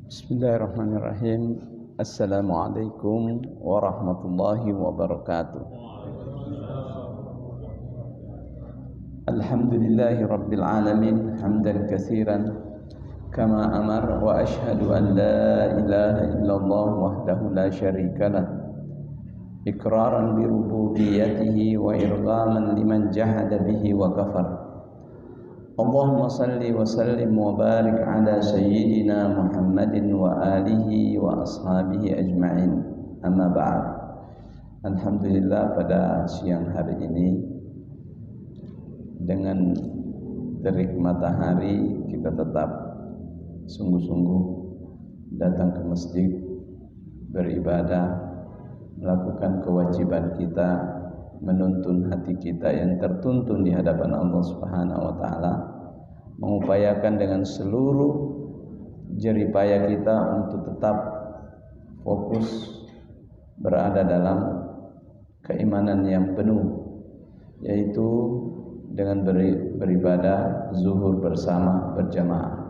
Bismillahirrahmanirrahim. Assalamualaikum warahmatullahi wabarakatuh. Alhamdulillahi rabbil alamin hamdan katsiran kama amar wa ashhadu an la ilaha illallah wahdahu la syarikalah iqraran bi rububiyyatihi wa irghaman liman jahada bihi wa kafar. Allahumma salli wa sallim wa barik ala sayyidina Muhammadin wa alihi wa ashabihi ajma'in. Amma ba'd. Alhamdulillah, pada siang hari ini dengan terik matahari kita tetap sungguh-sungguh datang ke masjid, beribadah, melakukan kewajiban kita, menuntun hati kita yang tertuntun di hadapan Allah Subhanahu wa taala, mengupayakan dengan seluruh jeripaya kita untuk tetap fokus berada dalam keimanan yang penuh, yaitu dengan beribadah zuhur bersama berjamaah.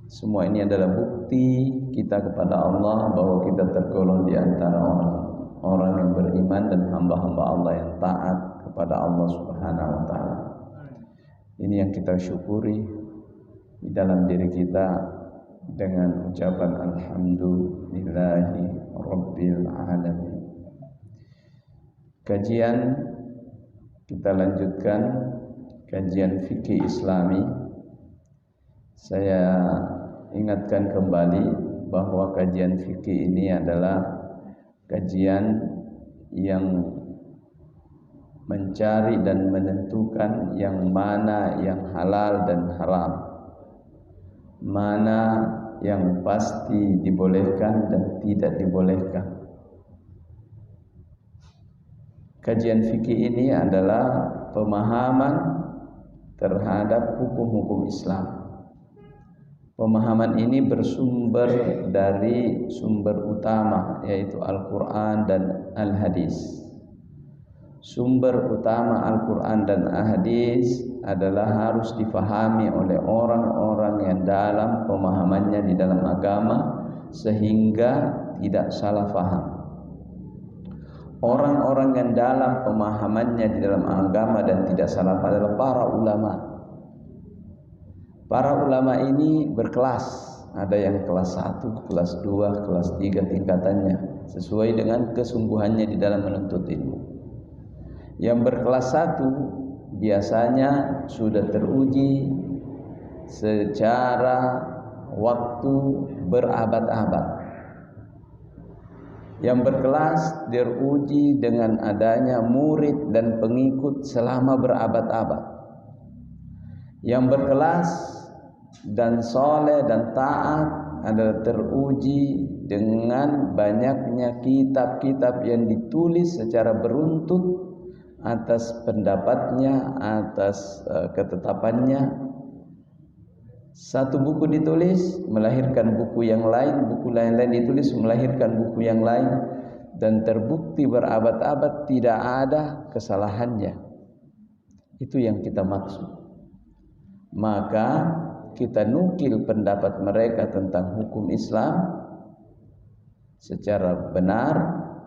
Semua ini adalah bukti kita kepada Allah bahwa kita tergolong di antara orang yang beriman dan hamba-hamba Allah yang taat kepada Allah Subhanahu wa taala. Ini yang kita syukuri di dalam diri kita dengan ucapan alhamdulillahi rabbil alamin. Kajian kita lanjutkan, kajian fikih Islami. Saya ingatkan kembali bahwa kajian fikih ini adalah kajian yang mencari dan menentukan yang mana yang halal dan haram, mana yang pasti dibolehkan dan tidak dibolehkan. Kajian fikih ini adalah pemahaman terhadap hukum-hukum Islam. Pemahaman ini bersumber dari sumber utama, yaitu Al-Quran dan Al-Hadis. Sumber utama Al-Quran dan Al-Hadis adalah harus difahami oleh orang-orang yang dalam pemahamannya di dalam agama, sehingga tidak salah faham. Orang-orang yang dalam pemahamannya di dalam agama dan tidak salah faham adalah para ulama. Para ulama ini berkelas, ada yang kelas 1, kelas 2, kelas 3 tingkatannya, sesuai dengan kesungguhannya di dalam menuntut ilmu. Yang berkelas 1 biasanya sudah teruji secara waktu berabad-abad. Yang berkelas teruji dengan adanya murid dan pengikut selama berabad-abad. Yang berkelas dan soleh dan taat adalah teruji dengan banyaknya kitab-kitab yang ditulis secara beruntut atas pendapatnya, atas ketetapannya. Satu buku ditulis melahirkan buku yang lain, buku lain-lain ditulis melahirkan buku yang lain, dan terbukti berabad-abad tidak ada kesalahannya. Itu yang kita maksud. Maka kita nukil pendapat mereka tentang hukum Islam secara benar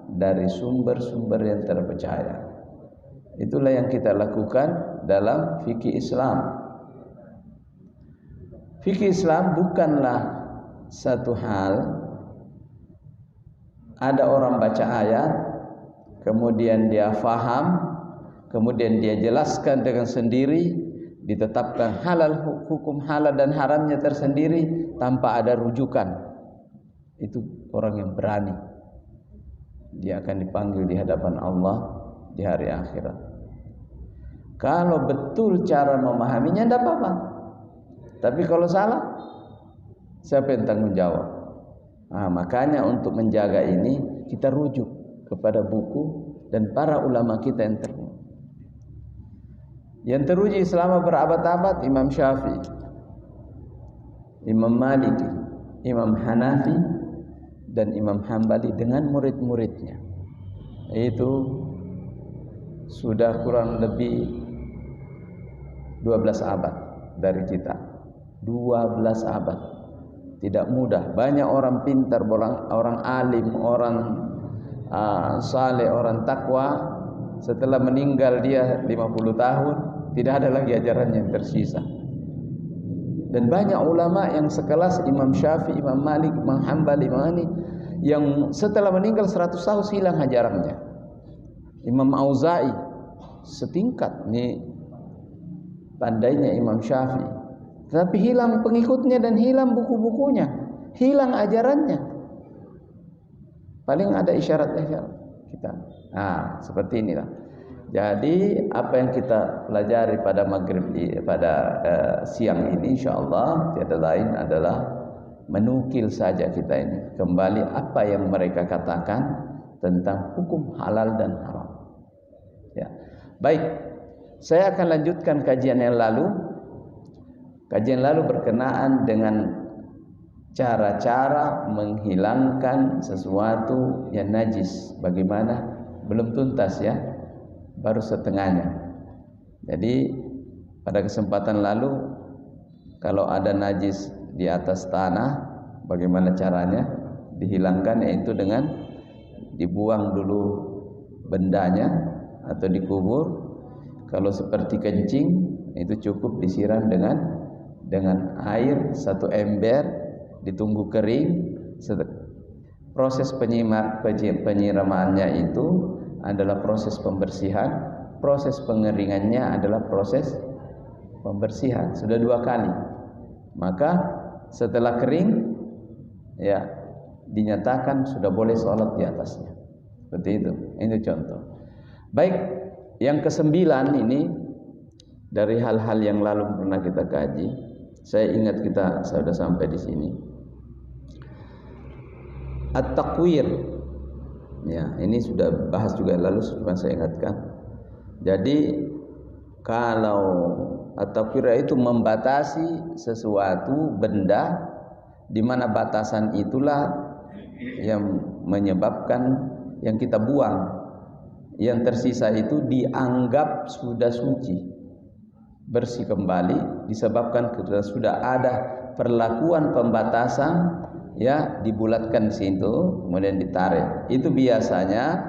dari sumber-sumber yang terpercaya. Itulah yang kita lakukan dalam fikih Islam. Fikih Islam bukanlah satu hal ada orang baca ayat, kemudian dia faham, kemudian dia jelaskan dengan sendiri, ditetapkan hukum halal dan haramnya tersendiri tanpa ada rujukan. Itu orang yang berani. Dia akan dipanggil di hadapan Allah di hari akhirat. Kalau betul cara memahaminya tidak apa-apa. Tapi kalau salah, siapa yang tanggung jawab? Makanya untuk menjaga ini kita rujuk kepada buku dan para ulama kita yang terkenal. Yang teruji selama berabad-abad Imam Syafi'i, Imam Maliki, Imam Hanafi, dan Imam Hambali dengan murid-muridnya. Itu sudah kurang lebih 12 abad dari kita. 12 abad. tidak mudah. Banyak orang pintar, orang alim, orang saleh, orang takwa, setelah meninggal dia 50 tahun tidak ada lagi ajaran yang tersisa. Dan banyak ulama yang sekelas Imam Syafi'i, Imam Malik, Imam Hanbali, Imam Ani yang setelah meninggal 100 tahun hilang ajarannya. Imam Auza'i setingkat, ini pandainya Imam Syafi'i, tapi hilang pengikutnya dan hilang buku-bukunya, hilang ajarannya. Paling ada isyarat-isyarat kita. Nah, seperti inilah. Jadi apa yang kita pelajari pada maghrib pada siang ini, insyaallah tiada lain adalah menukil saja kita ini kembali apa yang mereka katakan tentang hukum halal dan haram. Ya. Baik, saya akan lanjutkan kajian yang lalu. Kajian lalu berkenaan dengan cara-cara menghilangkan sesuatu yang najis. Bagaimana? Belum tuntas ya, baru setengahnya. Jadi pada kesempatan lalu, kalau ada najis di atas tanah, bagaimana caranya dihilangkan? Yaitu dengan dibuang dulu bendanya atau dikubur. Kalau seperti kencing, itu cukup disiram dengan air 1 ember, ditunggu kering. Proses penyiramannya itu adalah proses pembersihan, proses pengeringannya adalah proses pembersihan. Sudah 2 kali. Maka setelah kering, ya dinyatakan sudah boleh sholat di atasnya. Seperti itu. Ini contoh. Baik, yang ke-9 ini dari hal-hal yang lalu pernah kita kaji. Saya ingat saya sudah sampai di sini. At-taqwir. Ya, ini sudah bahas juga lalu, cuma saya ingatkan. Jadi kalau at-taqwir itu membatasi sesuatu benda, di mana batasan itulah yang menyebabkan yang kita buang, yang tersisa itu dianggap sudah suci, bersih kembali, disebabkan sudah ada perlakuan pembatasan, ya dibulatkan di situ, kemudian ditarik. Itu biasanya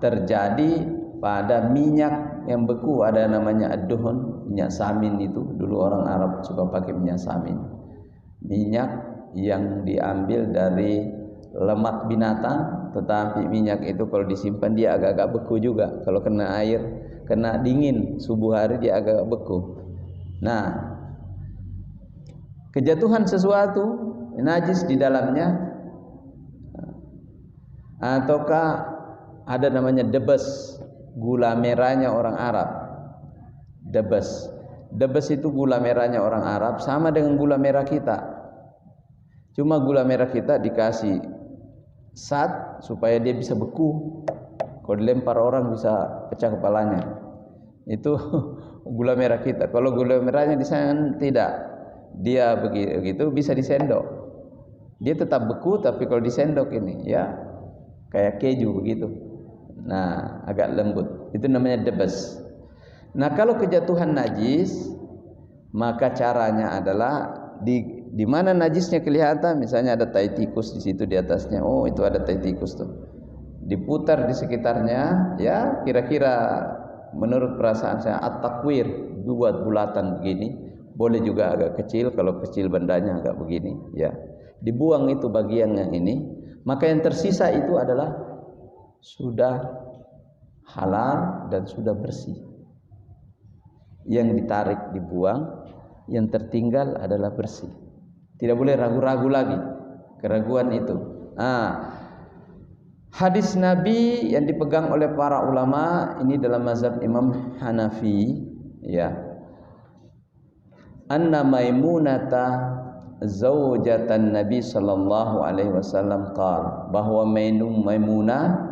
terjadi pada minyak yang beku, ada namanya ad-duhun, minyak samin itu. Dulu orang Arab suka pakai minyak samin, minyak yang diambil dari lemak binatang, tetapi minyak itu kalau disimpan dia agak-agak beku juga. Kalau kena air, kena dingin subuh hari dia agak beku. Nah, kejatuhan sesuatu najis di dalamnya, ataukah ada namanya debes, gula merahnya orang Arab. Debes itu gula merahnya orang Arab, sama dengan gula merah kita. Cuma gula merah kita dikasih zat supaya dia bisa beku. Kalau dilempar orang bisa pecah kepalanya. Itu gula merah kita. Kalau gula merahnya di sana tidak, dia begitu bisa disendok. Dia tetap beku, tapi kalau disendok ini ya kayak keju begitu. Nah, agak lembut. Itu namanya debes. Nah, kalau kejatuhan najis, maka caranya adalah di mana najisnya kelihatan, misalnya ada tai tikus di situ di atasnya. Oh, itu ada tai tikus tuh. Diputar di sekitarnya, ya kira-kira menurut perasaan saya at-taqwir, buat bulatan begini. Boleh juga agak kecil, kalau kecil bandanya agak begini, ya. Dibuang itu bagian yang ini, maka yang tersisa itu adalah sudah halal dan sudah bersih. Yang ditarik dibuang, yang tertinggal adalah bersih. Tidak boleh ragu-ragu lagi, keraguan itu. Hadis Nabi yang dipegang oleh para ulama ini dalam mazhab Imam Hanafi, ya. Anna Maimunata zaujatan Nabi sallallahu alaihi wasallam qala, bahwa Maimunah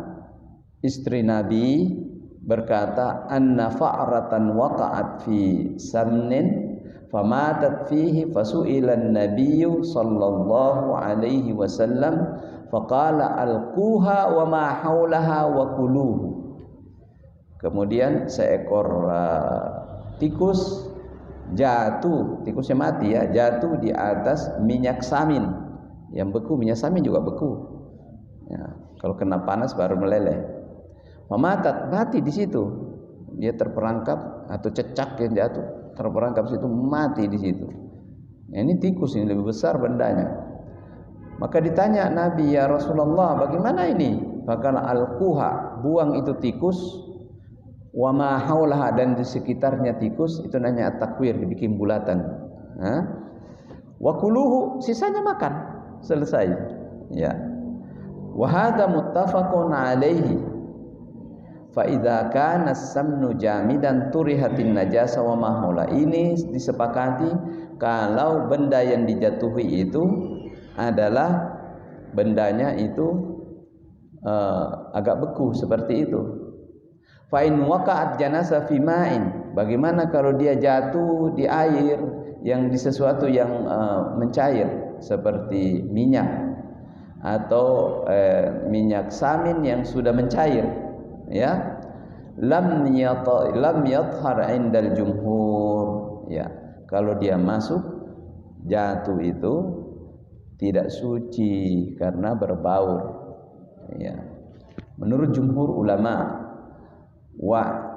istri Nabi berkata, anna fa'ratan waqa'at fi samnin famatat fihi fasu'ila an-nabiyyu sallallahu alaihi wasallam faqala alquha wa ma haulaha wa kuluhu. Kemudian seekor tikus jatuh, tikusnya mati ya, jatuh di atas minyak samin. Yang beku minyak samin juga beku. Ya, kalau kena panas baru meleleh. Mematat, mati di situ. Dia terperangkap atau cecak yang jatuh, terperangkap situ, mati di situ. Ya, ini tikus, ini lebih besar bendanya. Maka ditanya Nabi, ya Rasulullah, bagaimana ini? Maka al-quha, buang itu tikus, wa ma haulaha, dan di sekitarnya tikus, itu namanya at-takwir, dibikin bulatan. Wa kuluhu, sisanya makan, selesai. Ya. Wa hadza muttafaqun alaihi. Fa idza kana as-samnu jamidan turihatin najasa wa ma haula. Ini disepakati kalau benda yang dijatuhi itu adalah bendanya itu agak beku seperti itu. Fa in waqa'at janasa fi ma'in, bagaimana kalau dia jatuh di air yang di sesuatu yang mencair seperti minyak atau minyak samin yang sudah mencair, ya, lam yathhar indal jumhur, ya, kalau dia masuk jatuh itu tidak suci karena berbaur, ya, menurut jumhur ulama.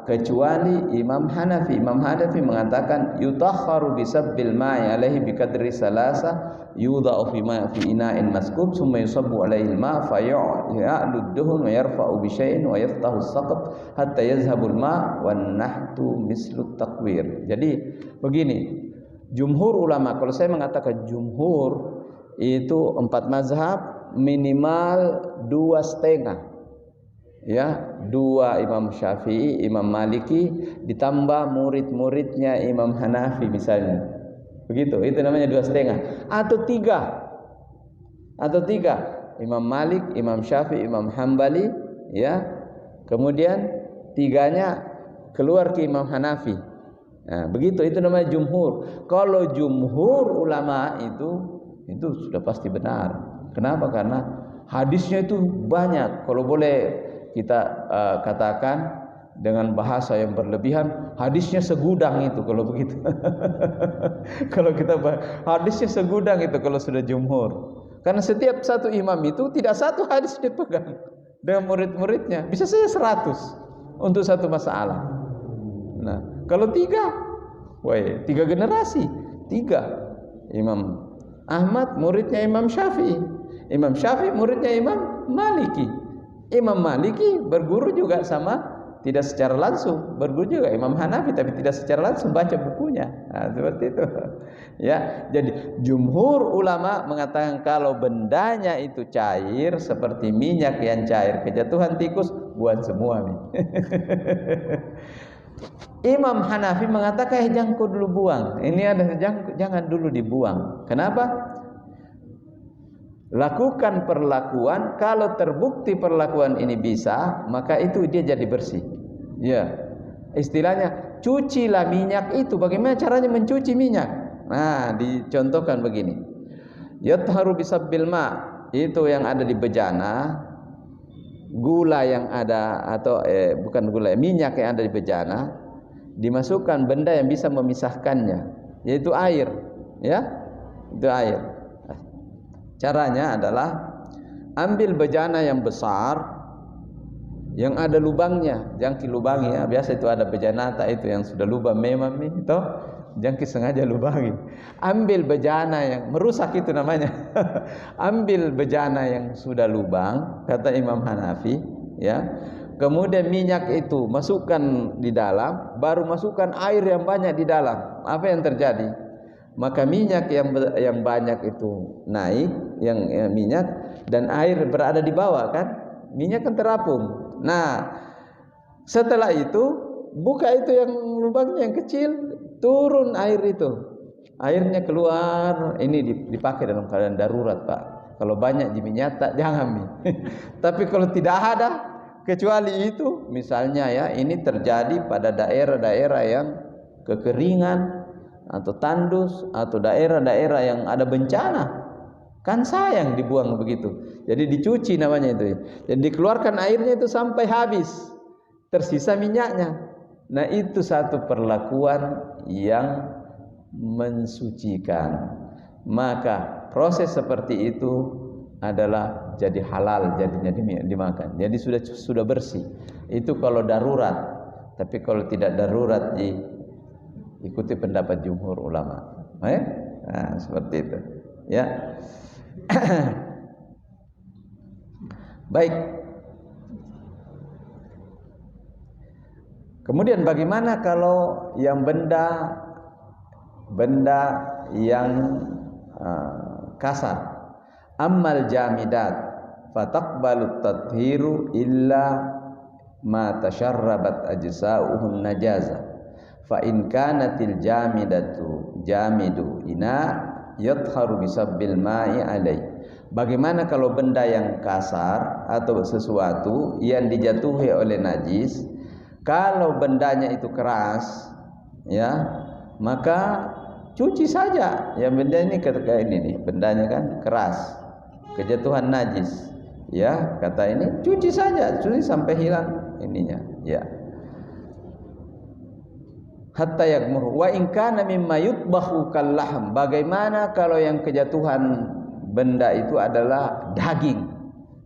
Kecuali Imam Hanafi mengatakan yutahharu bisabbil ma'i alaihi biqadri salasa yudha'u fi ina'in maskub summa yusabbu alaihi al-ma' fa ya'lu ad-duhun wa yarfa'u bi syai'in wa yaftahu as-saqab hatta yazhabu al-ma' wan nahtu mislu at-takwir. Jadi begini, jumhur ulama, kalau saya mengatakan jumhur itu 4 mazhab, minimal 2,5. Ya, 2 Imam Syafi'i, Imam Maliki, ditambah murid-muridnya Imam Hanafi misalnya. Begitu, itu namanya 2,5. Atau 3. Imam Malik, Imam Syafi'i, Imam Hambali, ya. Kemudian 3-nya keluar ke Imam Hanafi. Nah, begitu, itu namanya jumhur. Kalau jumhur ulama itu sudah pasti benar. Kenapa? Karena hadisnya itu banyak. Kalau boleh kita katakan dengan bahasa yang berlebihan, hadisnya segudang itu kalau begitu. Kalau kita hadisnya segudang itu kalau sudah jumhur. Karena setiap satu imam itu tidak satu hadis dipegang dengan murid-muridnya, bisa saja 100 untuk satu masalah. Nah, kalau 3 generasi, 3 Imam Ahmad muridnya Imam Syafi'i, Imam Syafi'i muridnya Imam Maliki. Imam Maliki berguru juga sama, tidak secara langsung, berguru juga Imam Hanafi tapi tidak secara langsung, baca bukunya. Nah, seperti itu. Ya, jadi jumhur ulama mengatakan kalau bendanya itu cair seperti minyak yang cair, kejatuhan tikus, buang semua. Imam Hanafi mengatakan jangkau dulu buang. Ini ada jangan dulu dibuang. Kenapa? Lakukan perlakuan, kalau terbukti perlakuan ini bisa, maka itu dia jadi bersih. Ya, istilahnya cucilah minyak itu. Bagaimana caranya mencuci minyak? Nah, dicontohkan begini. Yatharu bisabbil ma', itu yang ada di bejana, gula yang ada atau bukan gula, minyak yang ada di bejana, dimasukkan benda yang bisa memisahkannya, yaitu air, ya. Itu air. Caranya adalah ambil bejana yang besar yang ada lubangnya, jangki lubangi, ya. Biasa itu ada bejanata itu yang sudah lubang memang itu, jangki sengaja lubangi. Ambil bejana yang merusak itu namanya. Ambil bejana yang sudah lubang, kata Imam Hanafi, ya. Kemudian minyak itu masukkan di dalam, baru masukkan air yang banyak di dalam. Apa yang terjadi? Maka minyak yang banyak itu naik, yang minyak, dan air berada di bawah, kan? Minyak kan terapung. Nah, setelah itu buka itu yang lubangnya yang kecil, turun air itu, airnya keluar. Ini dipakai dalam keadaan darurat, Pak. Kalau banyak diminyak jangan. Tapi kalau tidak ada kecuali itu, misalnya ya, ini terjadi pada daerah-daerah yang kekeringan atau tandus, atau daerah-daerah yang ada bencana, kan sayang dibuang begitu. Jadi dicuci namanya itu. Jadi dikeluarkan airnya itu sampai habis, tersisa minyaknya. Nah, itu satu perlakuan yang mensucikan. Maka proses seperti itu adalah jadi halal, jadinya dimakan. Jadi sudah bersih. Itu kalau darurat. Tapi kalau tidak darurat ikuti pendapat jumhur ulama. Nah, seperti itu. Ya. Baik. Kemudian bagaimana kalau yang benda yang kasar? Ammal jamidat fataqbalu tathiru illa ma tasharrabat ajsa'uhun najaza fa in kanatil jamidu ina yatharu bisabbil ma'i alai. Bagaimana kalau benda yang kasar atau sesuatu yang dijatuhi oleh najis, kalau bendanya itu keras, ya, maka cuci saja. Ya, benda ini ketika ini nih, bendanya kan keras, kejatuhan najis, ya, kata ini cuci saja, cuci sampai hilang ininya, ya. Hatta yakmur. Wa in kana mimma yutbahu kallahm. Bagaimana kalau yang kejatuhan benda itu adalah daging?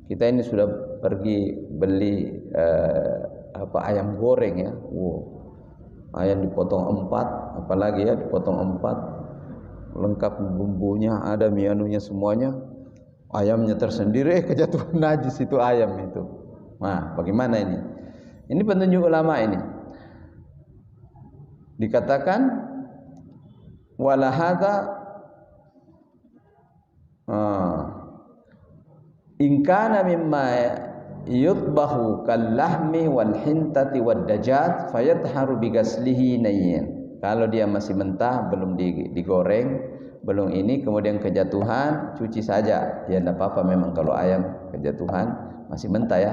Kita ini sudah pergi beli ayam goreng, ya. Ayam dipotong 4, apalagi ya dipotong 4, lengkap bumbunya, ada mianunya semuanya. Ayamnya tersendiri kejatuhan najis itu ayam itu. Nah, bagaimana ini? Ini petunjuk ulama ini. Dikatakan wala hadza in kana mimma yutbahu kallahmi wal hintati wad dajat fayatharu bighaslihi nayyin. Kalau dia masih mentah, belum digoreng, belum ini, kemudian kejatuhan, cuci saja. Ya enggak apa-apa memang kalau ayam kejatuhan masih mentah, ya.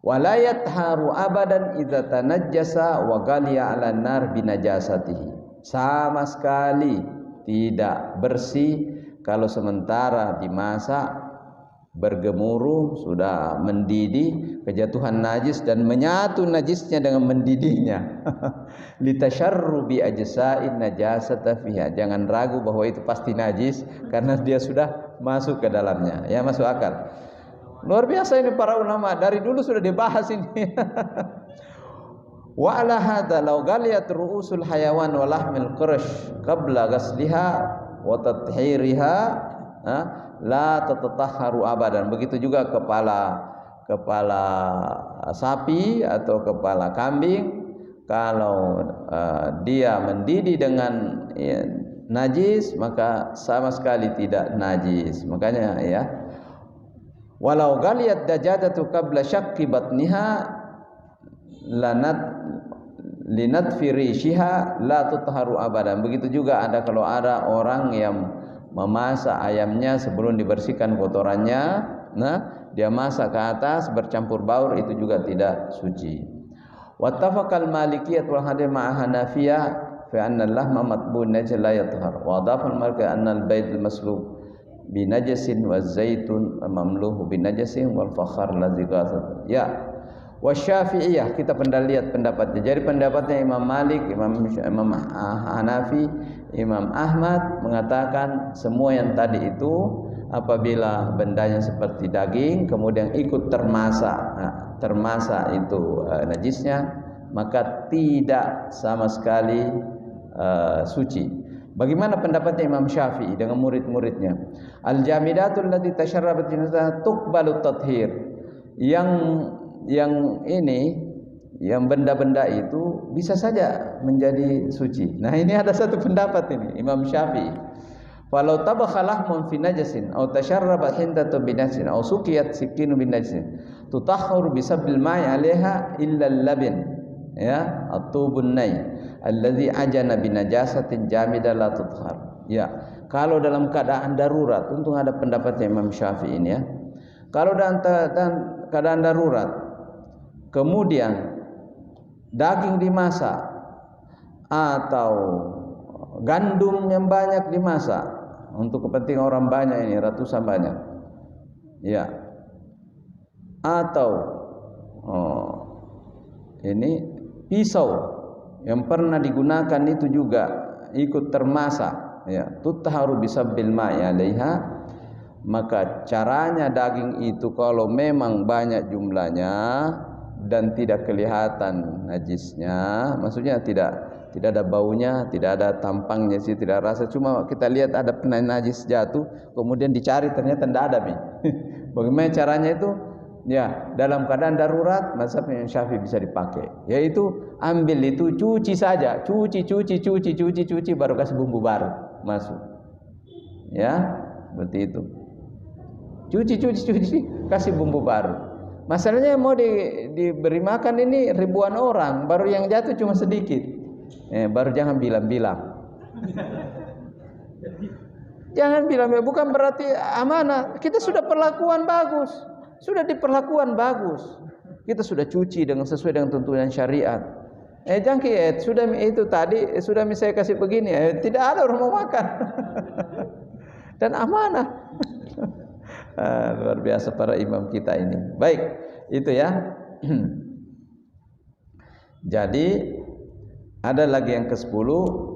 Wala yatharu abadan idza tanajjasa wa ghaliya 'alan nar binajasatihi. Sama sekali tidak bersih kalau sementara dimasak, bergemuruh, sudah mendidih, kejatuhan najis dan menyatu najisnya dengan mendidihnya. Litasharru bi ajsa'in najasata fiha. Jangan ragu bahwa itu pasti najis karena dia sudah masuk ke dalamnya. Ya, masuk akal. Luar biasa ini para ulama, dari dulu sudah dibahas ini. Wa ala hadza law ghaliyat ru'usul hayawan wa lahmil qursh qabla ghasliha wa tathhiriha la tatatahharu abadan. Begitu juga kepala sapi atau kepala kambing, kalau dia mendidih dengan najis maka sama sekali tidak najis. Makanya, ya, walau ghaliyat dajajatu qabla syaqqi batniha linatfi rishiha la tutharu abadan. Begitu juga kalau ada orang yang memasak ayamnya sebelum dibersihkan kotorannya, nah dia masak ke atas bercampur baur, itu juga tidak suci. Wattafaqal malikiyah wal hanafi ma'a hanafiyah fa anna lahma matbun najis la yathhar. Wa adafal maliki anna al-bayt al-maslub binajasin wa zaitun mamluhu binajasin wal fakhar ladzi qasat. Ya, wa Syafi'iyah, kita lihat pendapatnya. Jadi pendapatnya Imam Malik, Imam Hanafi, Imam Ahmad mengatakan semua yang tadi itu apabila bendanya seperti daging kemudian ikut termasak itu najisnya, maka tidak sama sekali suci. Bagaimana pendapatnya Imam Syafi'i dengan murid-muridnya? Al-jamidatul lati tasharrabat jinazah tuqbalu tathhir. Yang ini, yang benda-benda itu bisa saja menjadi suci. Nah, ini ada satu pendapat ini Imam Syafi'i. Walau tabakha lahmun fi najasin aw tasharrabat hintatu binajasin aw sukiyat sikinu binajasin tutahhar bisabbil ma'i 'alaiha illa al-labin, ya, at-tubun nay alladzi ajana binajasatin jamida la tuthhar. Ya, kalau dalam keadaan darurat, untung ada pendapatnya Imam Syafi'i ini, ya. Kalau dalam keadaan darurat kemudian daging dimasak atau gandum yang banyak dimasak untuk kepentingan orang banyak, ini ratusan banyak, ya, atau ini pisau yang pernah digunakan itu juga ikut termasak, ya, tutharu bisabbil ma'i 'alaiha, maka caranya daging itu kalau memang banyak jumlahnya dan tidak kelihatan najisnya, maksudnya tidak ada baunya, tidak ada tampangnya sih, tidak rasa, cuma kita lihat ada pena najis jatuh, kemudian dicari ternyata tidak ada. Bagaimana caranya itu? Ya, dalam keadaan darurat mazhab Imam Syafi'i bisa dipakai, yaitu ambil itu, cuci saja, cuci baru kasih bumbu baru masuk. Ya, seperti itu. Cuci kasih bumbu baru. Masalahnya mau diberi makan ini ribuan orang, baru yang jatuh cuma sedikit. Baru jangan bilang. Jangan bilang, bukan berarti amanah. Kita sudah perlakuan bagus. Sudah diperlakuan bagus. Kita sudah cuci sesuai dengan tuntunan syariat. Jangki, sudah itu tadi sudah saya kasih begini, tidak ada orang mau makan. Dan amanah. Luar biasa para imam kita ini. Baik, itu ya. Jadi ada lagi yang ke-10,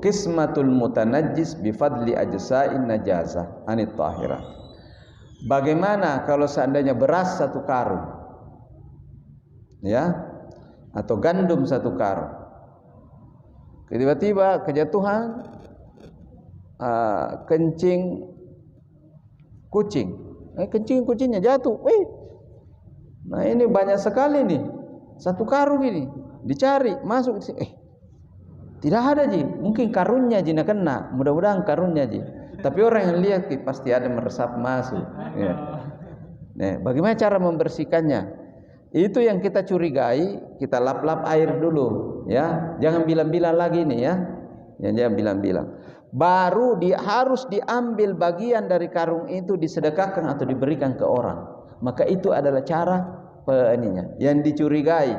qismatul mutanajjis bi fadli ajsa'in najasah anit tahirah. Bagaimana kalau seandainya beras satu karung, ya, atau gandum satu karung, tiba-tiba kejatuhan kencing kucing, kucingnya jatuh, nah ini banyak sekali nih, satu karung ini, dicari masuk, tidak ada ji, mungkin karunnya ji nak kena, mudah-mudahan karunnya ji. Tapi orang yang lihat pasti ada meresap masuk. Ya. Nah, bagaimana cara membersihkannya? Itu yang kita curigai, kita lap-lap air dulu, ya. Jangan bilang-bilang lagi nih ya. Jangan bilang-bilang. Baru harus diambil bagian dari karung itu, disedekahkan atau diberikan ke orang. Maka itu adalah cara yang dicurigai,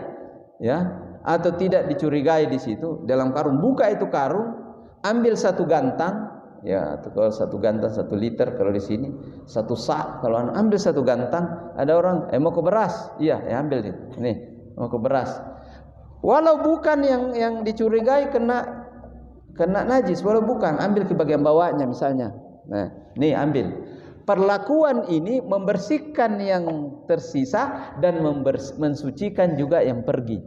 ya. Atau tidak dicurigai di situ dalam karung. Buka itu karung, ambil satu gantang. Ya, kalau satu gantang 1 liter, kalau di sini 1 sak, kalau ambil satu gantang, ada orang mau ke beras, iya, ambil nih, mau ke beras. Walau bukan yang dicurigai kena najis, walau bukan, ambil ke bagian bawahnya misalnya. Nah, nih ambil. Perlakuan ini membersihkan yang tersisa dan mensucikan juga yang pergi.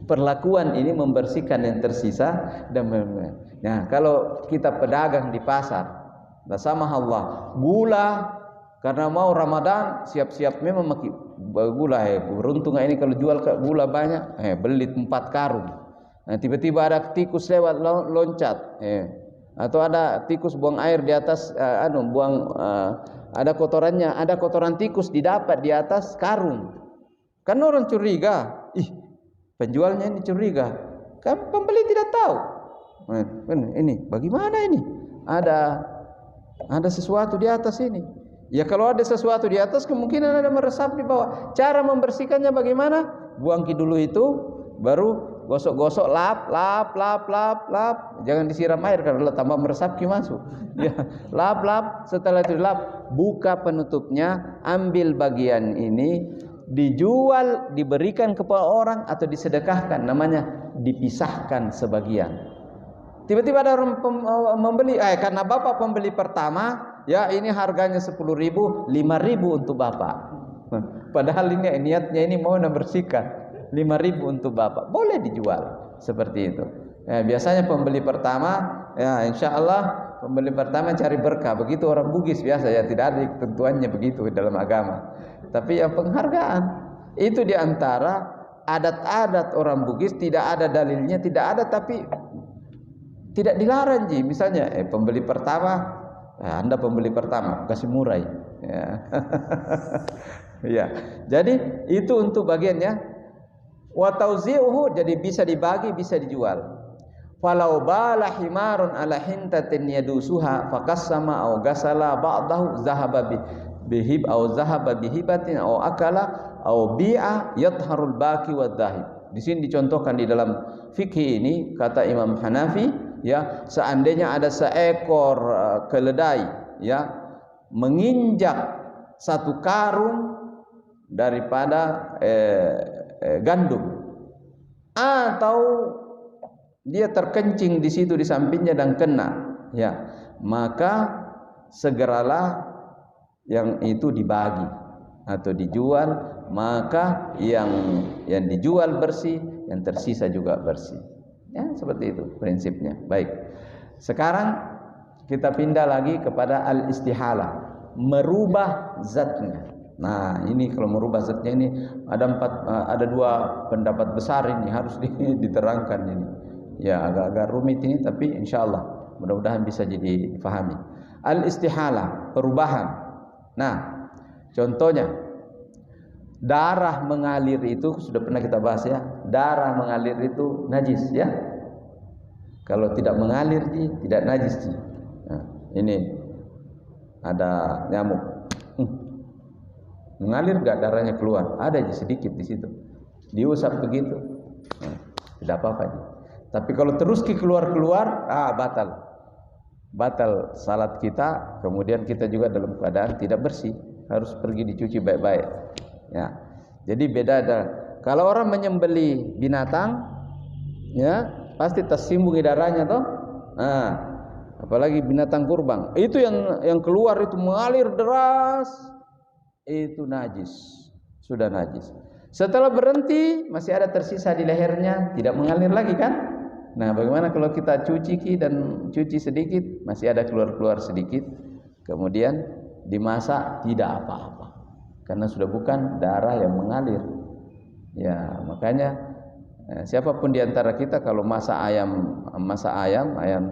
Perlakuan ini membersihkan yang tersisa dan nah, kalau kita pedagang di pasar, sama Allah, gula karena mau Ramadan siap-siap memang maki gula, beruntung ini kalau jual gula banyak, beli 4 karung. Nah, tiba-tiba ada tikus lewat loncat, atau ada tikus buang air di atas, ada kotorannya, ada kotoran tikus didapat di atas karung. Kan orang curiga, penjualnya ini curiga, kan pembeli tidak tahu. Ini bagaimana ini? Ada sesuatu di atas ini. Ya kalau ada sesuatu di atas kemungkinan ada meresap di bawah. Cara membersihkannya bagaimana? Buang dulu itu, baru gosok-gosok, lap. Jangan disiram air karena tambah meresap masuk. Ya, lap. Setelah itu lap, buka penutupnya, ambil bagian ini, dijual, diberikan kepada orang atau disedekahkan, namanya dipisahkan sebagian. Tiba-tiba ada orang membeli, karena bapak pembeli pertama, ya ini harganya 10.000, 5.000 untuk bapak. Padahal ini niatnya ini mau membersihkan, 5.000 untuk bapak, boleh dijual seperti itu. Biasanya pembeli pertama, ya insya Allah pembeli pertama cari berkah. Begitu orang Bugis biasa, ya tidak ada ketentuannya begitu dalam agama. Tapi yang penghargaan itu diantara adat-adat orang Bugis, tidak ada dalilnya, tidak ada, tapi tidak dilarang ji. Misalnya pembeli pertama, Anda pembeli pertama kasih murah, ya. Ya. Jadi itu untuk bagiannya. Wa tauzi'uhu, jadi bisa dibagi, bisa dijual. Falau bala himarun ala hintatin yadusuha faqassama aw gasala ba'dahu zahaba bihib aw zahaba bihibatin aw akala aw bi'a yatharul baqi wadh-dhahib. Di sini dicontohkan di dalam fikih ini, kata Imam Hanafi, ya, seandainya ada seekor keledai, ya, menginjak satu karung daripada gandum, atau dia terkencing di situ di sampingnya dan kena, ya, maka segeralah yang itu dibagi atau dijual, maka yang dijual bersih, yang tersisa juga bersih. Ya, seperti itu prinsipnya. Baik. Sekarang kita pindah lagi kepada al-istihalah, merubah zatnya. Nah, ini kalau merubah zatnya ini ada dua pendapat besar, ini harus diterangkan ini. Ya, agak rumit ini, tapi insyaallah mudah-mudahan bisa jadi difahami. Al-istihalah, perubahan. Nah, contohnya darah mengalir itu sudah pernah kita bahas ya. Darah mengalir itu najis ya. Kalau tidak mengalir tidak najis. Nah, ini ada nyamuk. Mengalir enggak darahnya keluar? Ada aja sedikit di situ. Diusap begitu. Nah, tidak apa-apa. Tapi kalau terus keluar, batal. Batal salat kita, kemudian kita juga dalam keadaan tidak bersih, harus pergi dicuci baik-baik. Ya. Jadi beda ada. Kalau orang menyembelih binatang, ya, pasti tersinggung darahnya toh. Nah, apalagi binatang kurban. Itu yang keluar itu mengalir deras. Itu najis. Sudah najis. Setelah berhenti masih ada tersisa di lehernya, tidak mengalir lagi kan? Nah, bagaimana kalau kita cuci dan cuci sedikit, masih ada keluar sedikit, kemudian dimasak, tidak apa-apa, karena sudah bukan darah yang mengalir. Ya, makanya siapapun di antara kita kalau masak ayam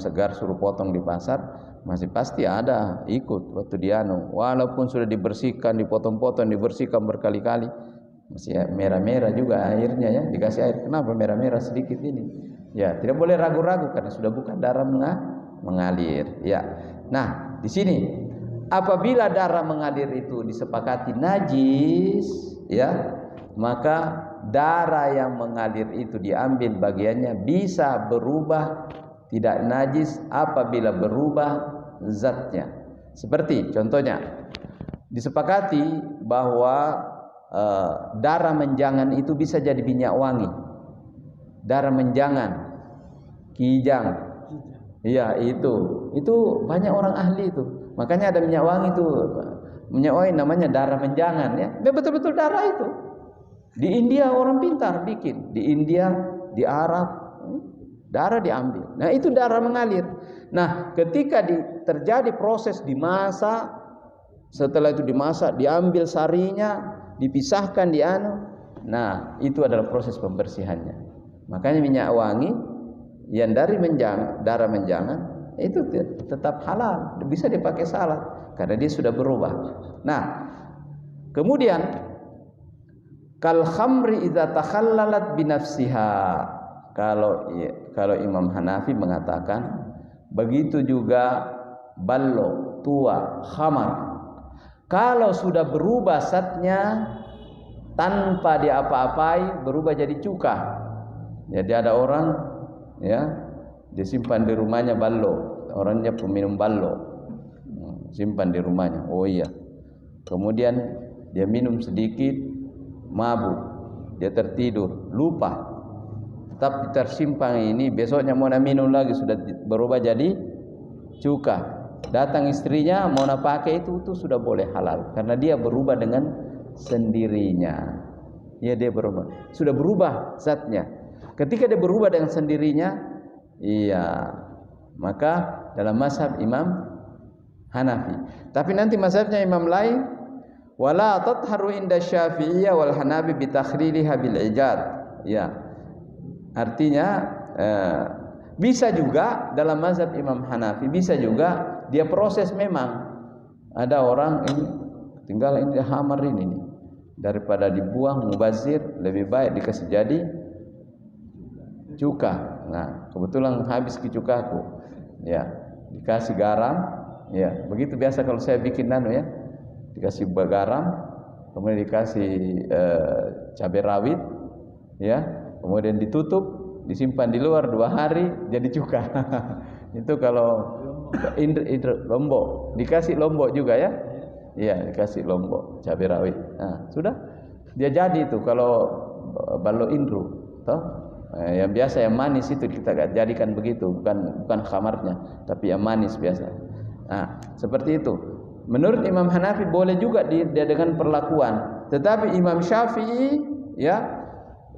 segar suruh potong di pasar, masih pasti ada ikut waktu dianu, walaupun sudah dibersihkan, dipotong-potong, dibersihkan berkali-kali, masih merah-merah juga airnya ya, dikasih air. Kenapa merah-merah sedikit ini? Ya, tidak boleh ragu-ragu karena sudah bukan darah mengalir. Ya. Nah, di sini apabila darah mengalir itu disepakati najis, ya, maka darah yang mengalir itu diambil bagiannya bisa berubah tidak najis apabila berubah zatnya. Seperti contohnya disepakati bahwa darah menjangan itu bisa jadi minyak wangi. Darah menjangan, kijang, iya itu banyak orang ahli itu. Makanya ada minyak wangi itu, minyak wangi namanya darah menjangan ya. Dia betul-betul darah itu. Di India orang pintar bikin, di India, di Arab, darah diambil. Nah itu darah mengalir. Nah ketika terjadi proses dimasak, setelah itu dimasak, diambil sarinya, dipisahkan di anu. Nah itu adalah proses pembersihannya. Makanya minyak wangi yang dari darah menjangan itu tetap halal, bisa dipakai salat karena dia sudah berubah. Nah, kemudian kal khamri idza takhallalat binafsiha. Kalau Imam Hanafi mengatakan begitu juga ballo, tua, khamar. Kalau sudah berubah zatnya tanpa diapa-apai, berubah jadi cuka. Jadi ada orang ya disimpan di rumahnya ballo, orangnya peminum ballo, simpan di rumahnya. Oh iya, kemudian dia minum sedikit, mabuk, dia tertidur, lupa, tetap tersimpan ini. Besoknya mau minum lagi sudah berubah jadi cuka. Datang istrinya mau pakai itu sudah boleh halal karena dia berubah dengan sendirinya. Ya dia berubah, sudah berubah zatnya. Ketika dia berubah dengan sendirinya, iya, maka dalam mazhab Imam Hanafi. Tapi nanti mazhabnya Imam lain, wala tatharu inda Syafi'iyah wal Hanabi bi takhriliha bil ijad. Ya. Artinya bisa juga dalam mazhab Imam Hanafi, bisa juga dia proses memang. Ada orang ini tinggal ini hamar ini nih. Daripada dibuang mubazir, lebih baik dikasih jadi cuka. Nah, kebetulan habis cukaku. Ya, dikasih garam. Ya, begitu biasa kalau saya bikin ya. Dikasih garam, kemudian dikasih cabai rawit, ya. Kemudian ditutup, disimpan di luar 2 hari jadi cuka. Itu kalau lombok, dikasih lombok juga ya. Iya, dikasih lombok cabai rawit. Nah, sudah dia jadi itu kalau ballo indru, toh. Yang biasa yang manis itu kita jadikan begitu, bukan khamarnya, tapi yang manis biasa. Nah, seperti itu. Menurut Imam Hanafi boleh juga dia dengan perlakuan. Tetapi Imam Syafi'i, ya,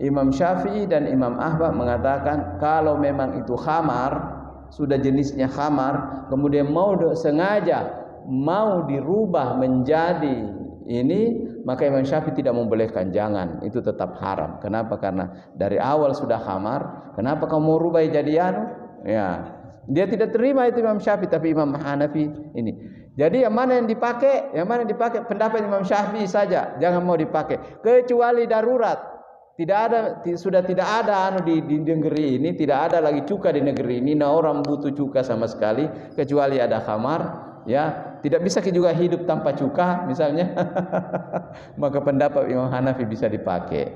Imam Syafi'i dan Imam Ahmad mengatakan kalau memang itu khamar, sudah jenisnya khamar, kemudian sengaja mau dirubah menjadi ini, maka Imam Syafi'i tidak membolehkan, jangan, itu tetap haram. Kenapa? Karena dari awal sudah khamar, kenapa kamu mau rubah jadi anu? Ya, dia tidak terima itu Imam Syafi'i, tapi Imam Hanafi ini. Jadi yang mana yang dipakai? Yang mana yang dipakai? Pendapat Imam Syafi'i saja, jangan mau dipakai kecuali darurat. Sudah tidak ada anu di negeri ini, tidak ada lagi cuka di negeri ini. Nah, orang butuh cuka sama sekali kecuali ada khamar, ya. Tidak bisa juga hidup tanpa cuka misalnya. Maka pendapat Imam Hanafi bisa dipakai.